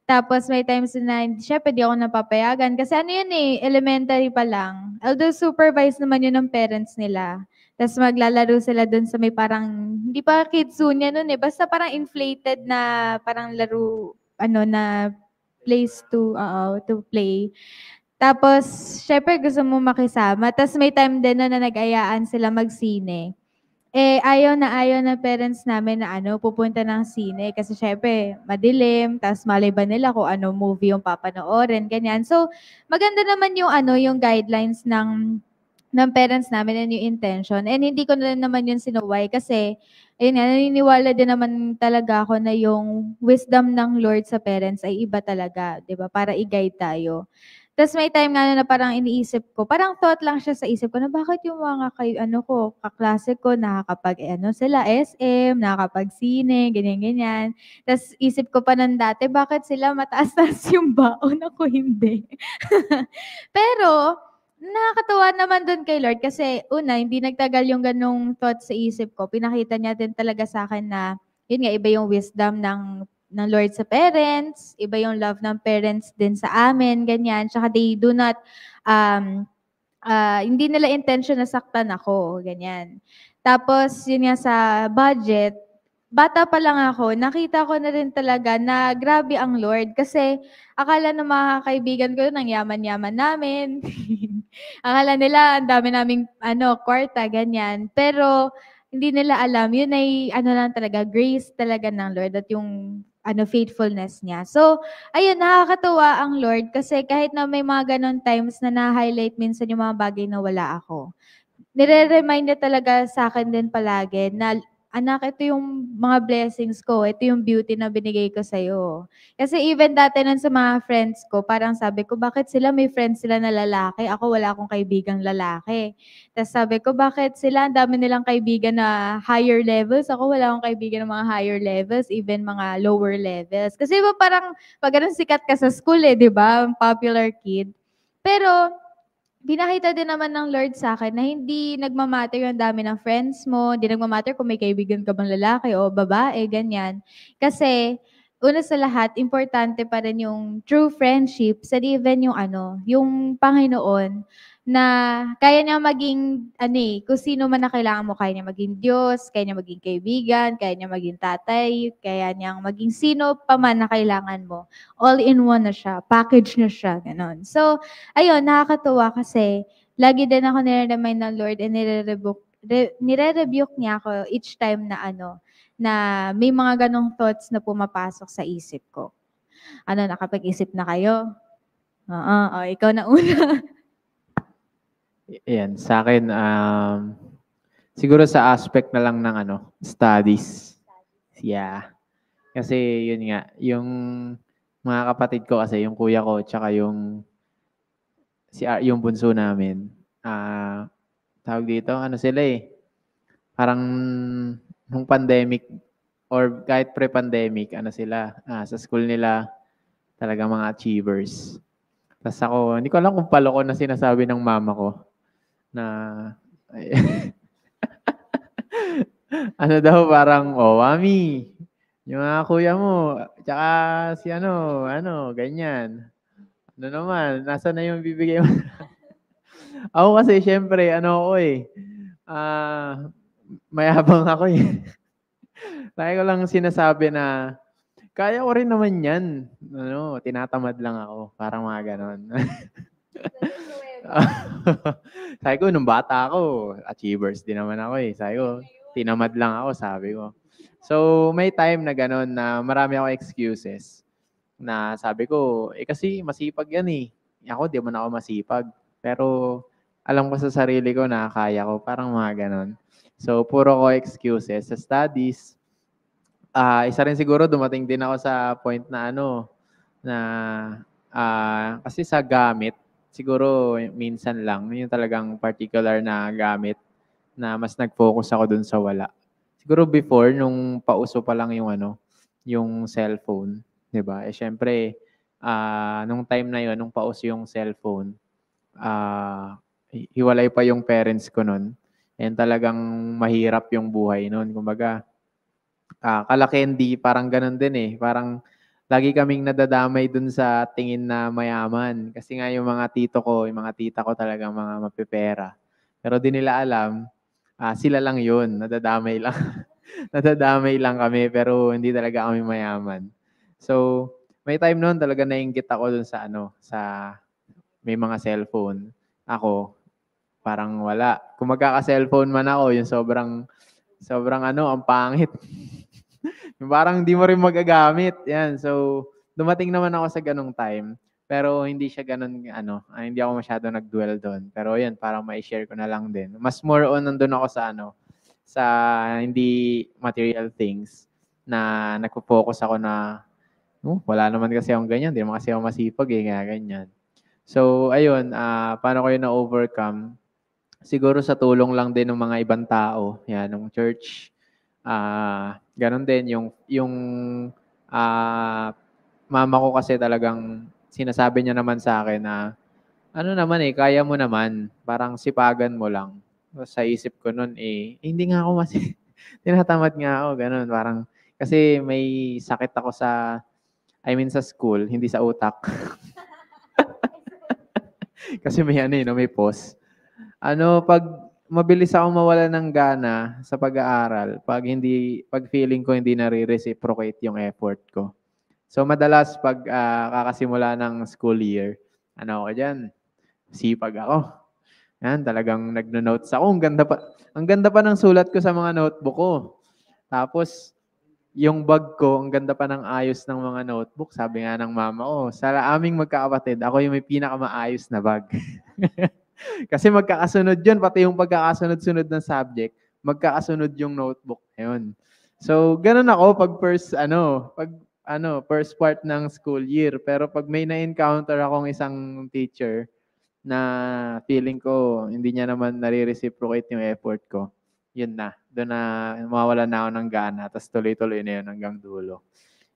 Tapos may times na syempre di ako napapayagan kasi yun elementary pa lang. Although supervised naman yun ng parents nila. Tapos maglalaro sila dun sa may parang, hindi pa Kidsunya nun basta parang inflated na parang laro, na place to play. Tapos, syempre gusto mo makisama. Tapos may time din na nag-ayaan sila magsine. Ayaw na parents namin na pupunta ng sine kasi syempre madilim, tapos malay ba nila kung ano movie yung papanoorin, ganyan. So, maganda naman yung yung guidelines ng parents namin and yung intention. And hindi ko na naman yun sinuway kasi ayun nga, naniniwala din naman talaga ako na yung wisdom ng Lord sa parents ay iba talaga, 'di ba? Para i-guide tayo. Tapos may time nga na parang iniisip ko, parang thought lang siya sa isip ko na bakit yung mga kaklase ko nakakapag sila SM, nakakapag-sine, ganyan-ganyan. Tapos isip ko pa ng dati, bakit sila mataas-taas yung baon, ako hindi. Pero, nakakatuwa naman doon kay Lord kasi una, hindi nagtagal yung ganong thought sa isip ko. Pinakita niya din talaga sa akin na, yun nga, iba yung wisdom ng Lord sa parents, iba yung love ng parents din sa amin, ganyan. Tsaka they do not, hindi nila intention na saktan ako, ganyan. Tapos, yun nga sa budget, bata pa lang ako, nakita ko na rin talaga na grabe ang Lord. Kasi akala ng mga kaibigan ko ng yaman-yaman namin. Akala nila ang dami naming kwarta, ganyan. Pero hindi nila alam, yun ay lang talaga, grace talaga ng Lord at yung faithfulness niya. So, ayun, nakakatuwa ang Lord kasi kahit na may mga ganon times na na-highlight minsan yung mga bagay na wala ako, nire-remind niya talaga sa akin din palagi na, anak, ito yung mga blessings ko, ito yung beauty na binigay ko sa'yo. Kasi even dati nun sa mga friends ko, parang sabi ko, bakit sila may friends sila na lalaki? Ako wala akong kaibigang lalaki. Tapos sabi ko, bakit sila ang dami nilang kaibigan na higher levels? Ako wala akong kaibigan ng mga higher levels, even mga lower levels. Kasi iba parang, pag ganun sikat ka sa school di ba? Popular kid. Pero, pinakita din naman ng Lord sa akin na hindi nagmamatter yung dami ng friends mo, hindi nagmamatter kung may kaibigan ka bang lalaki o babae, ganyan. Kasi, una sa lahat, importante pa rin yung true friendships and even yung yung Panginoon. na kaya niya maging, kung sino man na kailangan mo, kaya niya maging Diyos, kaya niya maging kaibigan, kaya niya maging tatay, kaya niyang maging sino pa man na kailangan mo. All in one na siya, package na siya, ganon. So, ayun, nakakatuwa kasi lagi din ako nire-remind ng Lord and nire-rebuke niya ako each time na na may mga ganong thoughts na pumapasok sa isip ko. Nakapag-isip na kayo? Oo, ikaw na una. Yan, sa akin, siguro sa aspect na lang ng studies. Yeah. Kasi yun nga, yung mga kapatid ko kasi, yung kuya ko, tsaka yung bunso namin, tawag dito, sila parang nung pandemic or kahit pre-pandemic, sila, sa school nila, talaga mga achievers. Tapos ako, hindi ko alam kung palo ko na sinasabi ng mama ko na daw parang, mami, yung mga kuya mo, tsaka si ganyan. Naman, nasa na yung bibigay mo? Ako kasi, syempre, mayabang ako Lagi ko lang sinasabi na, kaya ko rin naman yan. Tinatamad lang ako. Parang mga ganon. Sabi ko, nung bata ako, achievers din naman ako Sabi ko, tinamad lang ako, sabi ko. So, may time na ganon na marami ako excuses. Na sabi ko, kasi masipag yan Ako, di man ako masipag. Pero, alam ko sa sarili ko na kaya ko. Parang mga ganon. So, puro ko excuses. Sa studies, isa rin siguro dumating din ako sa point na kasi sa gamit, siguro minsan lang, yung talagang particular na gamit na mas nag-focus ako dun sa wala. Siguro before, nung pauso pa lang yung cellphone, di ba? Syempre, nung time na yun, nung pauso yung cellphone, hiwalay pa yung parents ko nun. And talagang mahirap yung buhay nun. Kumbaga, kala-candy, parang ganun din Parang lagi kaming nadadamay dun sa tingin na mayaman. Kasi nga yung mga tito ko, yung mga tita ko talagang mga mapipera. Pero di nila alam, sila lang yun, nadadamay lang. Nadadamay lang kami, pero hindi talaga kami mayaman. So, may time noon talaga nainggit ako dun sa sa may mga cellphone. Ako, parang wala. Kung magkaka-cellphone man ako, yung sobrang ang pangit. Yung parang hindi mo rin magagamit. Yan. So, dumating naman ako sa ganong time. Pero hindi siya ganun, hindi ako masyado nag-dwell doon. Pero yan, parang ma-share ko na lang din. Mas more on nandun ako sa hindi material things na nagpo-focus ako na, wala naman kasi akong ganyan. Hindi naman kasi ako masipag kaya ganyan. So, ayun, paano ko yun na-overcome? Siguro sa tulong lang din ng mga ibang tao, yan, ng church. Ganon din yung mama ko kasi talagang sinasabi niya naman sa akin na naman kaya mo naman, parang sipagan mo lang. Sa isip ko noon hindi nga ako tinatamad nga ako, ganon, parang kasi may sakit ako sa school, hindi sa utak. Kasi may may pause. Pag mabilis ako mawala ng gana sa pag-aaral pag feeling ko hindi nare-reciprocate yung effort ko. So madalas pag kakasimula ng school year, ako diyan, sipag ako. Yan, talagang nagno-notes ako. Ang ganda pa ng sulat ko sa mga notebook ko. Tapos yung bag ko, ang ganda pa ng ayos ng mga notebook. Sabi nga ng mama ko, sa aming magkakapatid, ako yung may pinakamaayos na bag. Kasi magkakasunod yun, pati yung pagkakasunod-sunod ng subject, magkakasunod yung notebook. Ayun. So, ganun ako pag first part ng school year. Pero pag may na-encounter akong isang teacher na feeling ko hindi niya naman nare-reciprocate yung effort ko, yun na. Doon na mawawala na ako ng gana. Tapos tuloy-tuloy na yun hanggang dulo.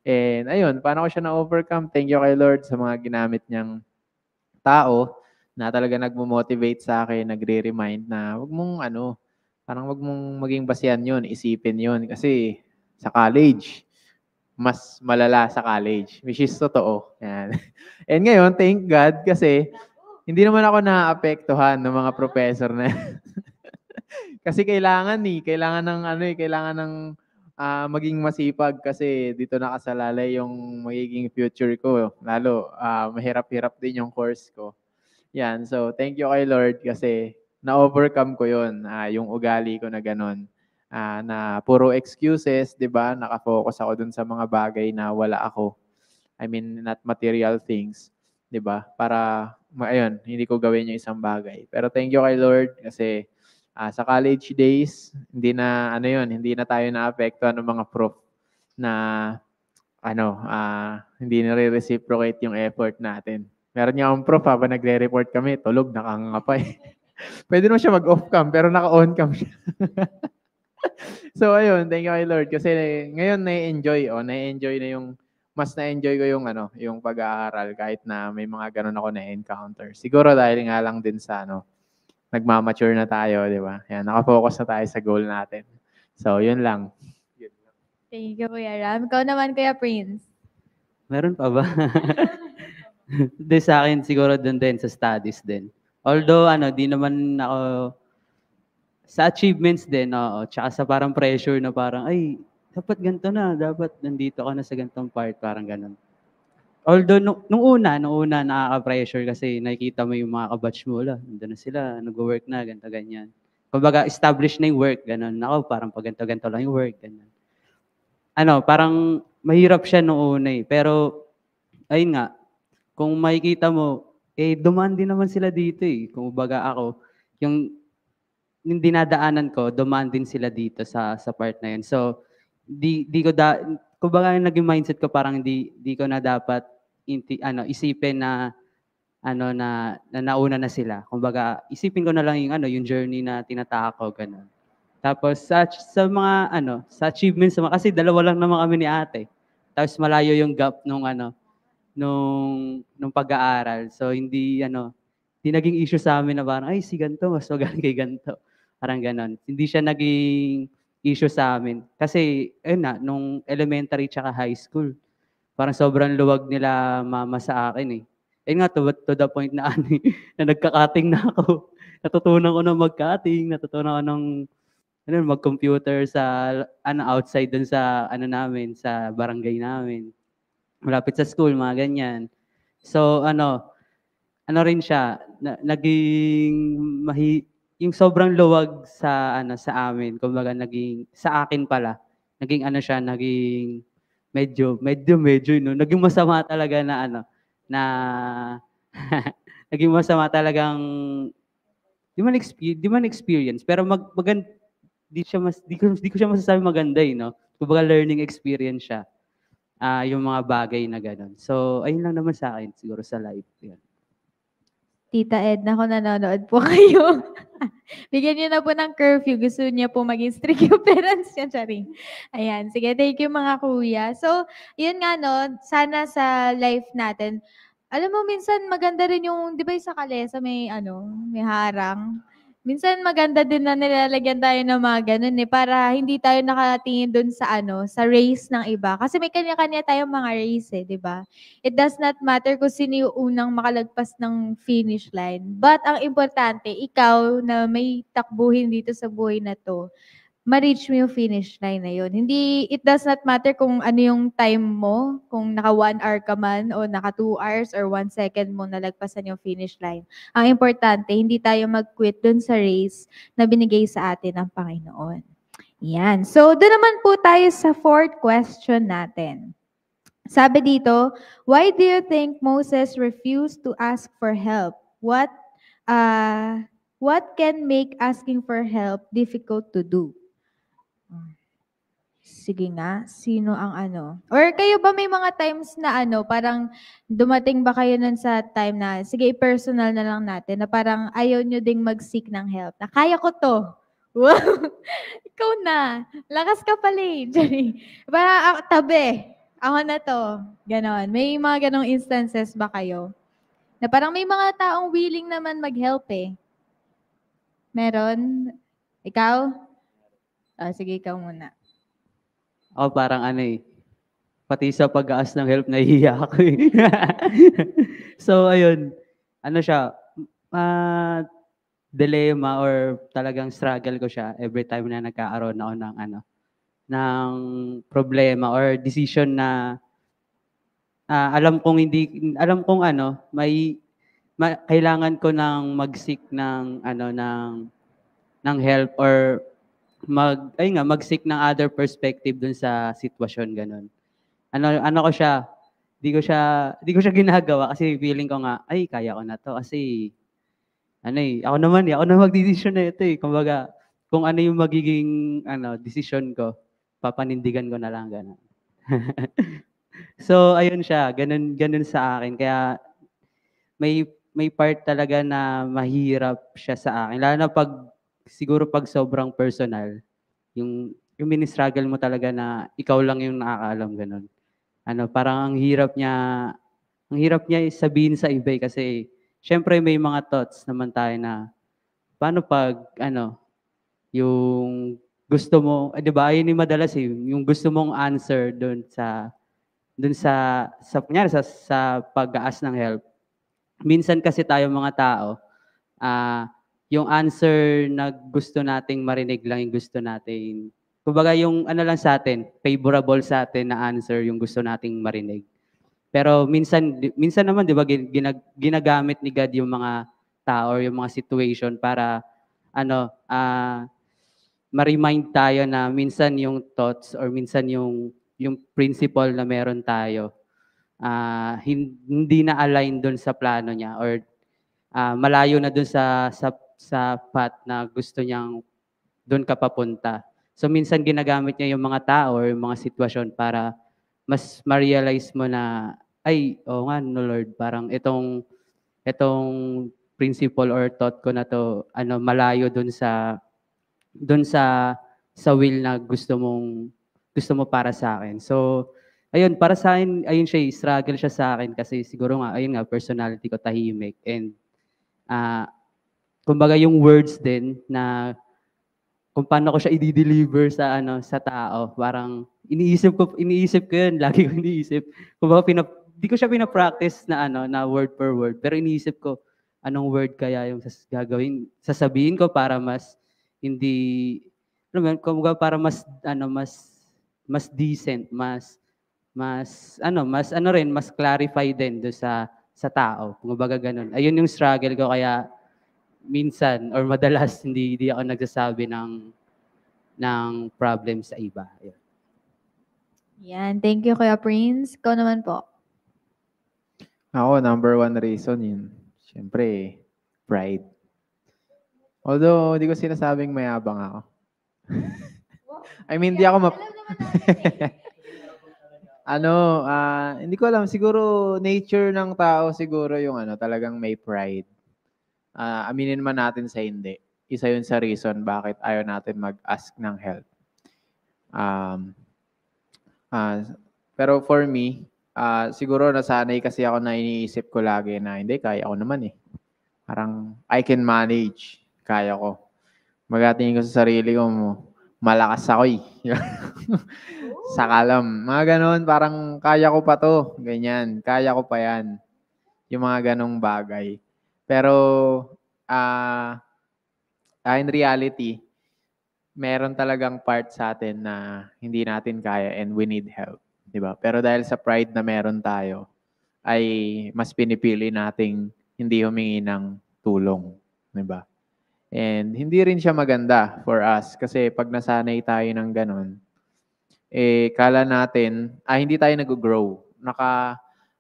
And ayun, paano ko siya na-overcome? Thank you kay Lord sa mga ginamit niyang tao na talaga nagmo-motivate sa akin, nagre-remind na wag mong maging basihan yun, isipin yun. Kasi sa college, mas malala sa college, which is totoo. Yan. And ngayon, thank God kasi Hindi naman ako naapektuhan ng mga professor na kasi kailangan kailangan ng maging masipag kasi dito nakasalalay yung magiging future ko. Lalo mahirap-hirap din yung course ko. Yan, so thank you kay Lord kasi na-overcome ko yun, yung ugali ko na ganun. Na puro excuses, di ba? Nakafocus ako dun sa mga bagay na wala ako. I mean, not material things, di ba? Para, ayun, hindi ko gawin yung isang bagay. Pero thank you kay Lord kasi sa college days, hindi na tayo naapektuhan ng mga prof na hindi nare-reciprocate yung effort natin. Meron nga akong prof habang nagre-report kami, tulog, nakanganga pa eh. Pwede naman siya mag-off cam, pero naka-on cam siya. So ayun, thank you kay Lord kasi ngayon na-enjoy na yung mas na-enjoy ko yung pag-aaral kahit na may mga ganun ako na-encounter. Siguro dahil nga lang din sa nagmamature na tayo, di ba? Yan, nakafocus na tayo sa goal natin. So, yun lang. Thank you, Kuya Ram. Ikaw naman, Kuya Prince. Meron pa ba? Hindi, sa akin siguro dun din sa studies din. Although di naman ako sa achievements din, oo. Tsaka sa parang pressure na parang, ay, dapat ganito na, dapat nandito ka na sa ganitong part, parang ganun. Although nung una nakaka-pressure kasi nakikita mo yung mga kabatch mo, nandun na sila, nag-work na, ganito, ganyan. Kumbaga, established na yung work, ganun. Ako, parang pag ganito lang yung work, ganun. Parang mahirap siya noong una eh. Pero, ayun nga, kung makikita mo, dumaan din naman sila dito eh. Kung baga ako, yung dinadaanan ko, dumaan din sila dito sa part na yun. So, kumbaga naging mindset ko parang di ko na dapat isipin na na nauna na sila. Kumbaga, isipin ko na lang yung journey na tinatahak ko, ganun. Tapos sa mga sa achievements kasi dalawa lang naman kami ni ate. Tapos malayo yung gap nung pag-aaral. So hindi naging issue sa amin na parang ay si ganito mas magaling kay ganito. Parang gano'n. Hindi siya naging issue sa amin. Kasi nung elementary tsaka high school, parang sobrang luwag nila mama sa akin eh. To the point na na nagka-cutting na ako. Natutunan ko na mag-cutting, natutunan ko ng mag-computer sa outside dun sa namin, sa barangay namin. Malapit sa school, mga ganyan. So rin siya, naging yung sobrang luwag sa sa amin, kumbaga naging sa akin pala, naging naging medyo naging masama talaga na naging masama talagang di man experience pero di ko siya masasabi maganda no. Kumbaga learning experience siya. Yung mga bagay na gano'n. So ayun lang naman sa akin siguro sa life. Yan. Tita Edna, kung nanonood po kayo, bigyan niyo na po ng curfew. Gusto niya po maging strict yung parents niya, charing. Ayan, sige, thank you mga kuya. So, yun nga sana sa life natin, alam mo, minsan maganda rin yung, di ba sa kalesa may harang. Minsan maganda din na nilalagyan tayo ng mga ganun para hindi tayo nakatingin dun sa sa race ng iba. Kasi may kanya-kanya tayong mga race di ba? It does not matter kung sino yung unang makalagpas ng finish line. But ang importante, ikaw na may takbuhin dito sa buhay na to, ma-reach mo yung finish line na yun. It does not matter kung ano yung time mo, kung naka 1 hour ka man o naka 2 hours or 1 second mo nalagpasan yung finish line. Ang importante, hindi tayo mag-quit dun sa race na binigay sa atin ng Panginoon. Yan. So, doon naman po tayo sa 4th question natin. Sabi dito, why do you think Moses refused to ask for help? What can make asking for help difficult to do? Sige nga, sino ang Or kayo ba may mga times na parang dumating ba kayo nun sa time na, sige, personal na lang natin, na parang ayaw nyo ding mag-seek ng help, na kaya ko to. Wow! Ikaw na. Lakas ka pala eh. Parang tabi. Ako na to. Ganon. May mga ganong instances ba kayo? Na parang may mga taong willing naman mag-help eh. Meron? Ikaw? Sige, ikaw muna. Ako parang pati sa pag-aas ng help nahihiya ako eh. So ayun, siya, dilemma or talagang struggle ko siya every time na nagkakaroon ako ng ng problema or decision na alam kong kailangan ko ng mag-seek ng ng help or mag-seek ng other perspective dun sa sitwasyon ganun. Ano ko siya, di ko siya ginagawa kasi feeling ko nga, ay kaya ko na to kasi ako na magdedesisyon na ito eh. Kumbaga, kung ano yung magiging desisyon ko, papanindigan ko na lang ganun. So ayun siya, ganun sa akin. Kaya may part talaga na mahirap siya sa akin. Lalo na siguro pag sobrang personal, yung mini-struggle mo talaga na ikaw lang yung nakakaalam ganun. Parang ang hirap niya sabihin sa iba kasi syempre may mga thoughts naman tayo na paano pag yung gusto mo, 'di ba? Ayun yung madalas yung gusto mong answer doon kunyari sa pag-aas ng help. Minsan kasi tayo mga tao, yung answer na gusto nating marinig lang yung gusto natin. Kumbaga yung lang sa atin, favorable sa atin na answer yung gusto nating marinig. Pero minsan naman 'di ba ginagamit ni God yung mga tao or yung mga situation para ma-remind tayo na minsan yung thoughts or minsan yung principle na meron tayo hindi na align doon sa plano niya or malayo na doon sa path na gusto niyang doon ka papunta. So minsan ginagamit niya yung mga tao or yung mga sitwasyon para mas ma-realize mo na ay, oo nga no Lord, parang itong principle or thought ko na to malayo doon sa will na gusto mo para sa akin. So ayun, para sa akin ayun siya, struggle siya sa akin kasi siguro nga ayun nga personality ko tahimik and kumbaga yung words din na kung paano ko siya i-deliver sa tao, parang iniisip ko yun, lagi ko iniisip. Kumbaga di ko siya pina-practice na na word per word, pero iniisip ko anong word kaya yung sasabihin ko para mas hindi kumbaga para mas decent, mas clarify din do sa tao. Kumbaga ganun. Ayun yung struggle ko kaya minsan or madalas hindi ako nagsasabi ng problem sa iba. Ayun. Yan. Thank you, Kuya Prince. Ikaw naman po. Ako, number one reason yun. Siyempre, pride. Although, hindi ko sinasabing mayabang ako. I mean, hindi ako hindi ko alam. Siguro, nature ng tao siguro yung talagang may pride. Aminin man natin sa hindi. Isa yun sa reason bakit ayaw natin mag-ask ng help. Pero for me, siguro nasanay kasi ako na iniisip ko lagi na hindi, kaya ko naman eh. Parang I can manage. Kaya ko. Magatingin ko sa sarili ko, malakas ako eh. Sakalam. Mga ganon, parang kaya ko pa to. Ganyan. Kaya ko pa yan. Yung mga ganong bagay. Pero in reality, meron talagang part sa atin na hindi natin kaya and we need help. Diba? Pero dahil sa pride na meron tayo, ay mas pinipili nating hindi humingi ng tulong. Diba? And hindi rin siya maganda for us kasi pag nasanay tayo ng ganun, kala natin, hindi tayo nag-grow.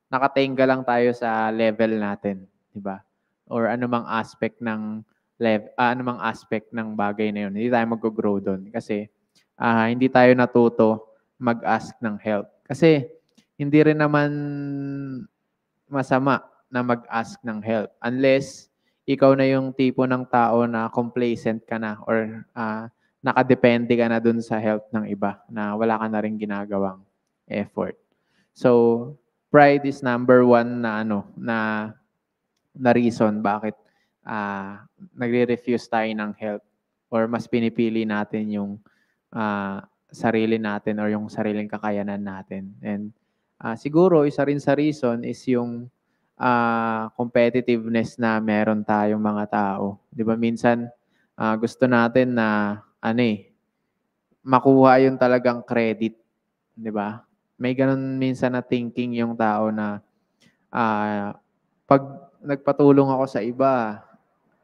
Nakatenga lang tayo sa level natin. Diba? Or anumang aspect ng bagay na yun. Hindi tayo mag-grow doon kasi hindi tayo natuto mag-ask ng help. Kasi hindi rin naman masama na mag-ask ng help unless ikaw na yung tipo ng tao na complacent ka na or nakadepende ka na dun sa help ng iba na wala ka na rin ginagawang effort. So, pride is number one na reason bakit nagre-refuse tayo ng help or mas pinipili natin yung sarili natin or yung sariling kakayanan natin. And siguro isa rin sa reason is yung competitiveness na meron tayong mga tao. 'Di ba minsan gusto natin na makuha yung talagang credit, 'di ba? May ganun minsan na thinking yung tao na pag nagpatulong ako sa iba,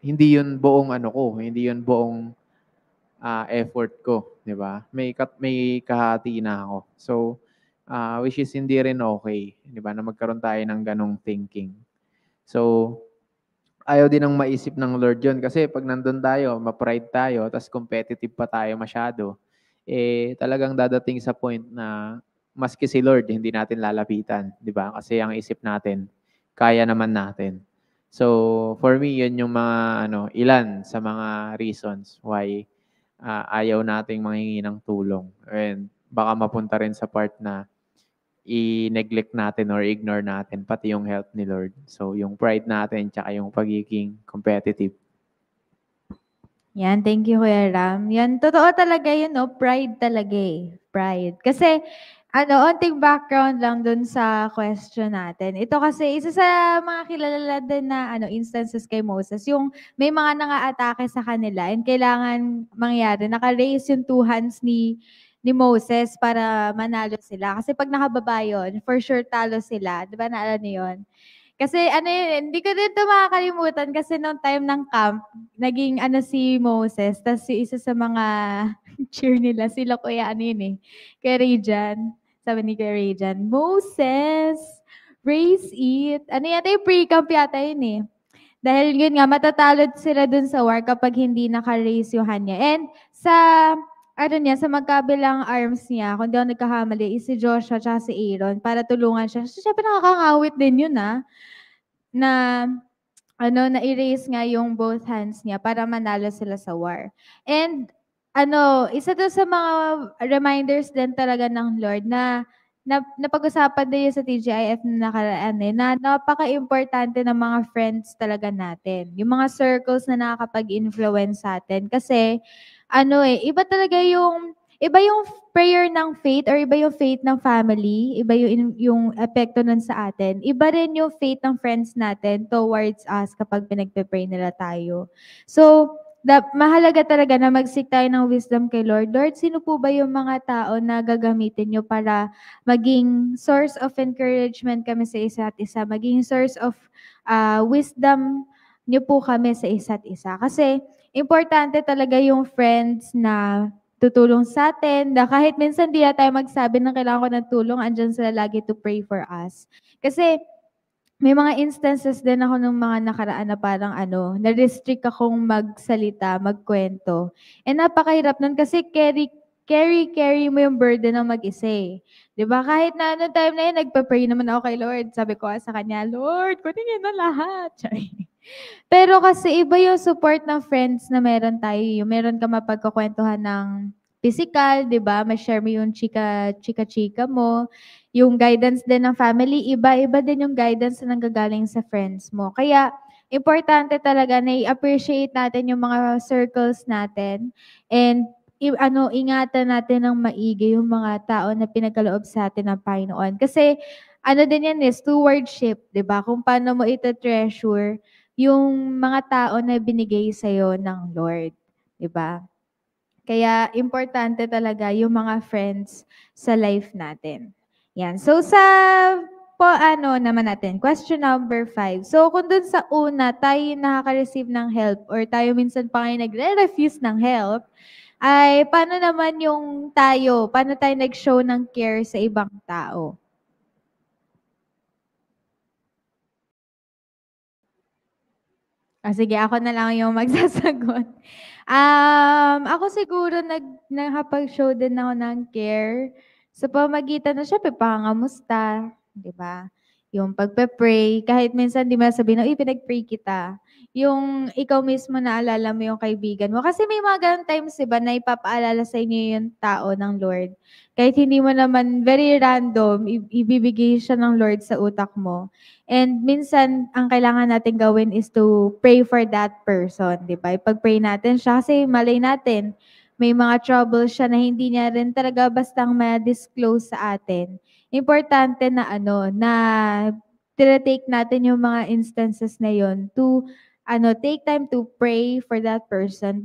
hindi yun buong hindi yun buong effort ko, 'di ba? May kahati na ako. So, which is hindi rin okay, 'di ba, na magkaroon tayo ng ganong thinking. So, ayaw din ng maisip ng Lord yun kasi pag nandun tayo, ma-pride tayo, tas competitive pa tayo masyado, talagang dadating sa point na maski si Lord hindi natin lalapitan, 'di ba? Kasi ang isip natin, kaya naman natin. So, for me, yun yung mga ilan sa mga reasons why ayaw nating manghingi ng tulong. And baka mapunta rin sa part na i-neglect natin or ignore natin pati yung help ni Lord. So, yung pride natin tsaka yung pagiging competitive. Yan, thank you, Kuya Ram. Yan, totoo talaga yun, no? Pride talaga eh. Pride. Kasi, onting background lang dun sa question natin. Ito kasi, isa sa mga kilala din na instances kay Moses, yung may mga nanga-atake sa kanila and kailangan mangyari, naka-raise yung two hands ni Moses para manalo sila. Kasi pag nakababa yun, for sure talo sila. Di ba naalala niyo yun? Kasi hindi ko din ito makakalimutan kasi nung time ng camp, naging si Moses, tas si isa sa mga cheer nila, sila Kuya Kuya Rejan. Sabi ni Kuya Rejan, Moses, raise it. Yata yung pre-camp yata yun eh. Dahil yun nga, matatalo sila dun sa war kapag hindi naka-raise yung hand niya. And sa sa magkabilang arms niya, kung di ako nagkakamali, si Joshua at si Aaron para tulungan siya. So, syempre nakakangawit din yun na na-erase nga yung both hands niya para manalo sila sa war. And isa to sa mga reminders din talaga ng Lord na napag-usapan din sa TGIF na nakaraan na napaka-importante ng mga friends talaga natin. Yung mga circles na nakakapag-influence sa atin. Kasi, iba yung prayer ng faith or iba yung faith ng family, iba yung epekto nun sa atin. Iba rin yung faith ng friends natin towards us kapag pinagpe-pray nila tayo. So, mahalaga talaga na mag-seek tayo ng wisdom kay Lord. Lord, sino po ba yung mga tao na gagamitin nyo para maging source of encouragement kami sa isa't isa, maging source of wisdom nyo po kami sa isa't isa. Kasi, importante talaga yung friends na tutulong sa atin, na kahit minsan di na tayo magsabi na kailangan ko ng tulong, andyan sila lagi to pray for us. Kasi may mga instances din ako ng mga nakaraan na parang na-restrict akong magsalita, magkwento. And napakahirap nun kasi carry mo yung burden ng mag-isa eh. Diba? Kahit na time na yun, nagpa-pray naman ako kay Lord. Sabi ko sa kanya, Lord, kunin niyo na lahat. Pero kasi iba yung support ng friends na meron tayo. Yung meron ka mapagkukwentuhan ng physical, di ba? Ma-share mo yung chika-chika mo. Yung guidance din ng family, iba-iba din yung guidance na nanggagaling sa friends mo. Kaya, importante talaga na i-appreciate natin yung mga circles natin and ingatan natin ng maigi yung mga tao na pinagkaloob sa atin ng Panginoon. Kasi, din yan stewardship, di ba? Kung paano mo ito-treasure yung mga tao na binigay sa'yo ng Lord. Di ba? Kaya, importante talaga yung mga friends sa life natin. Yan. So, sa naman natin, question number 5. So, kung dun sa una, tayo nakaka-receive ng help or tayo minsan pa ngayon nagre-refuse ng help, ay paano naman yung paano tayo nag-show ng care sa ibang tao? Sige, ako na lang yung magsasagot. Ako siguro nakapag-show din ako ng care sa pamagitan na syempre pangangamusta, di ba? Yung pagpe-pray, kahit minsan di mo sabihin, pinag-pray kita. Yung ikaw mismo naalala mo yung kaibigan mo. Kasi may mga ganun times, diba, na ipapaalala sa inyo yung tao ng Lord. Kahit hindi mo naman, very random, ibibigay siya ng Lord sa utak mo. And minsan, ang kailangan natin gawin is to pray for that person, di ba? Ipag-pray natin siya kasi malay natin, may mga trouble siya na hindi niya rin talaga bastang ma-disclose sa atin. Importante na na tira-take natin yung mga instances na yon to take time to pray for that person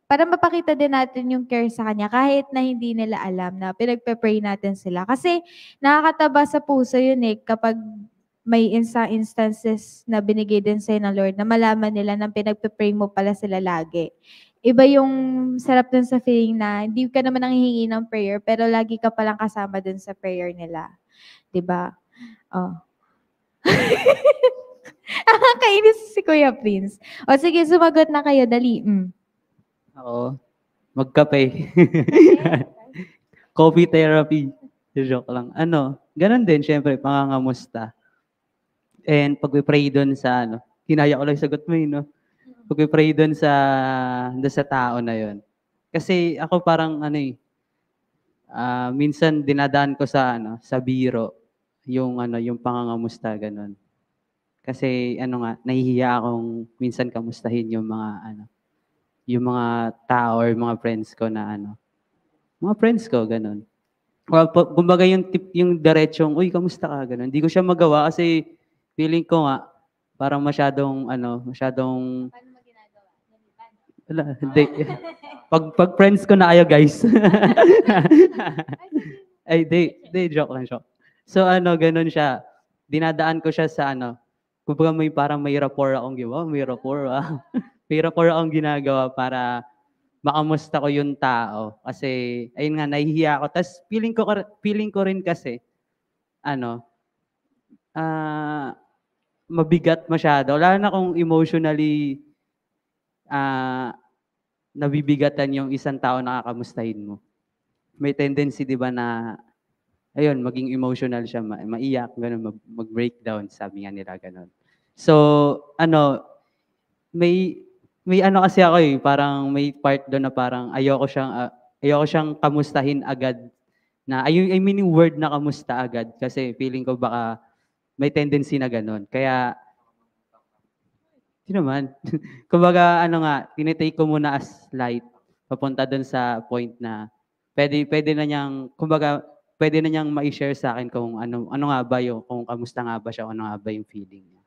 para mapakita din natin yung care sa kanya kahit na hindi nila alam na pinagpe-pray natin sila. Kasi nakakataba sa puso yun kapag may instances na binigay din sa'yo ng Lord na malaman nila na pinagpe-pray mo pala sila lagi. Iba yung sarap dun sa feeling na hindi ka naman nanghihingi ng prayer pero lagi ka palang kasama dun sa prayer nila. 'Di ba? Oh. Kainis si Kuya Prince. O sige, sumagot na kayo. Dali. Oo. Magkape. Coffee therapy. Joke lang. Ganun din, syempre, pangangamusta. And pag-pray doon sa kinaya ko lang sagot mo no? Pag-pray doon sa tao na yon. Kasi ako parang minsan dinadaan ko sa biro yung pangangamusta ganun. Kasi nahihiya akong minsan kamustahin yung mga tao or mga friends ko na mga friends ko ganun. Well, kumbaga yung diretsong, uy, kamusta ka ganun. Hindi ko siya magawa kasi feeling ko nga parang masyadong Paano mo ginagawa? wala, hindi. Pag friends ko na kayo, guys. Ay, di, joke lang, joke. So, ganun siya. Dinadaan ko siya sa kumbaga parang may rapport akong ginawa. May rapport akong ginagawa para makamusta ko yung tao. Kasi, ayun nga, nahihiya ako. Tapos, feeling ko rin kasi, mabigat masyado. Lalo na kung emotionally nabibigatan yung isang tao na kakamustahin mo. May tendency, di ba, na ayun, maging emotional siya, maiyak, ganun, mag-breakdown, sabi nga nila, ganun. So, may kasi ako parang may part doon na parang ayoko siyang kamustahin agad I mean yung word na kamusta agad kasi feeling ko baka may tendency na ganun. Kaya hindi naman. Kumbaga tinitake ko muna as light papunta doon sa point na pwede na niyang ma-share sa akin kung ano nga ba kung kamusta nga ba siya, ano nga ba yung feeling niya.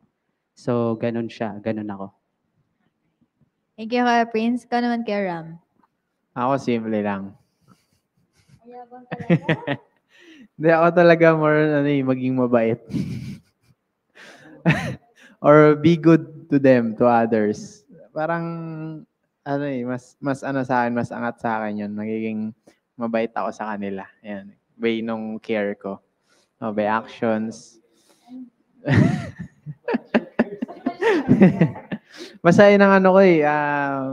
So ganun siya, ganun ako. Thank you, Kuya Prince. Ikaw naman, Kuya Ram. Ako, simple lang. Ayabang talaga. Hindi, ako talaga more maging mabait. Or be good to them, to others. Parang, mas sa akin, mas angat sa akin yun. Magiging mabait ako sa kanila. Yan. Way nung care ko. By actions. Basta yun ang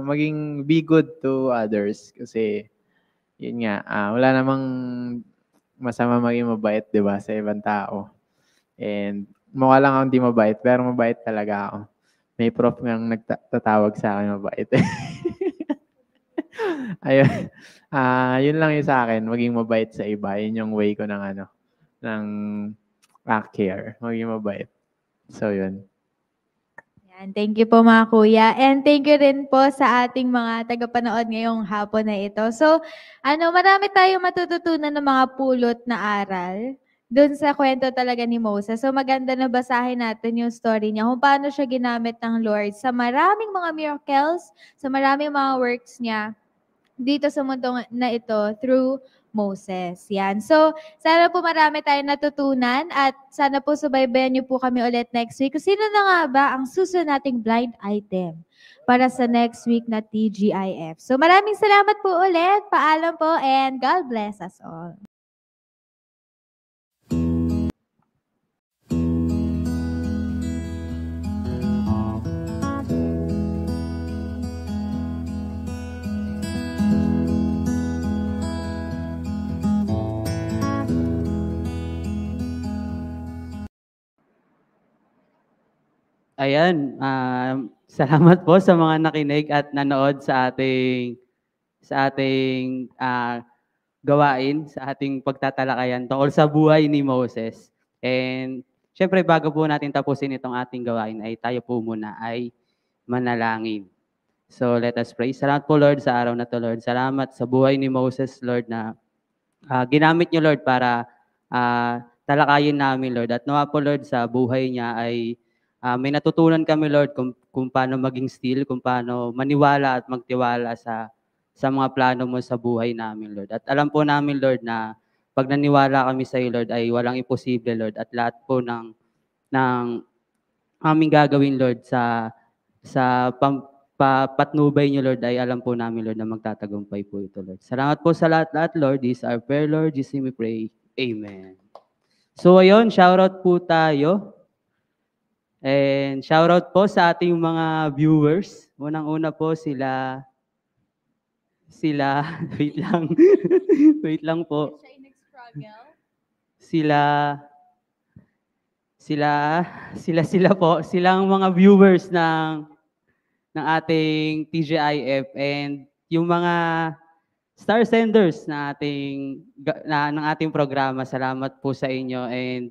maging be good to others. Kasi, yun nga, wala namang masama maging mabait, di ba, sa ibang tao. And, mukha lang akong di mabait, pero mabait talaga ako. May prof ngang nagtatawag sa akin mabait. Ayun. Yun lang yung sa akin, maging mabait sa iba. Yun yung way ko ng care. Maging mabait. So, yun. Yan. Thank you po mga kuya. And thank you rin po sa ating mga tagapanood ngayong hapon na ito. So, marami tayong matututunan ng mga pulot na aral doon sa kwento talaga ni Moses. So, maganda na basahin natin yung story niya kung paano siya ginamit ng Lord sa maraming mga miracles, sa maraming mga works niya dito sa mundo na ito through Moses. Yan. So, sana po marami tayong natutunan at sana po subaybayan niyo po kami ulit next week. Sino na nga ba ang susunod nating blind item para sa next week na TGIF? So, maraming salamat po ulit. Paalam po and God bless us all. Ayan, salamat po sa mga nakinig at nanood sa ating gawain, sa ating pagtatalakayan tungkol sa buhay ni Moses. And syempre bago po natin tapusin itong ating gawain ay tayo po muna ay manalangin. So let us pray. Salamat po Lord sa araw na to Lord. Salamat sa buhay ni Moses Lord na ginamit niyo Lord para talakayin namin, Lord. At nawa po, Lord, sa buhay niya ay may natutunan kami, Lord, kung paano maging still, kung paano maniwala at magtiwala sa mga plano mo sa buhay namin, Lord. At alam po namin, Lord, na pag naniwala kami sa iyo, Lord, ay walang imposible, Lord. At lahat po ng aming gagawin, Lord, sa patnubay niyo, Lord, ay alam po namin, Lord, na magtatagumpay po ito, Lord. Salamat po sa lahat-lahat, Lord. This is our prayer, Lord. Jesus, we pray. Amen. So, ayun, shoutout po tayo. And shoutout po sa ating mga viewers. Unang-una po sila, wait lang. Wait lang po. Sila po, silang mga viewers ng ating TGIF and yung mga star senders ng ating programa. Salamat po sa inyo and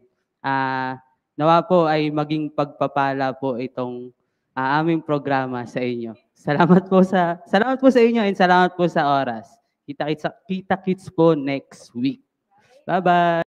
nawa po ay maging pagpapala po itong aming programa sa inyo. Salamat po sa inyo and salamat po sa oras. Kita-kits po next week. Bye-bye.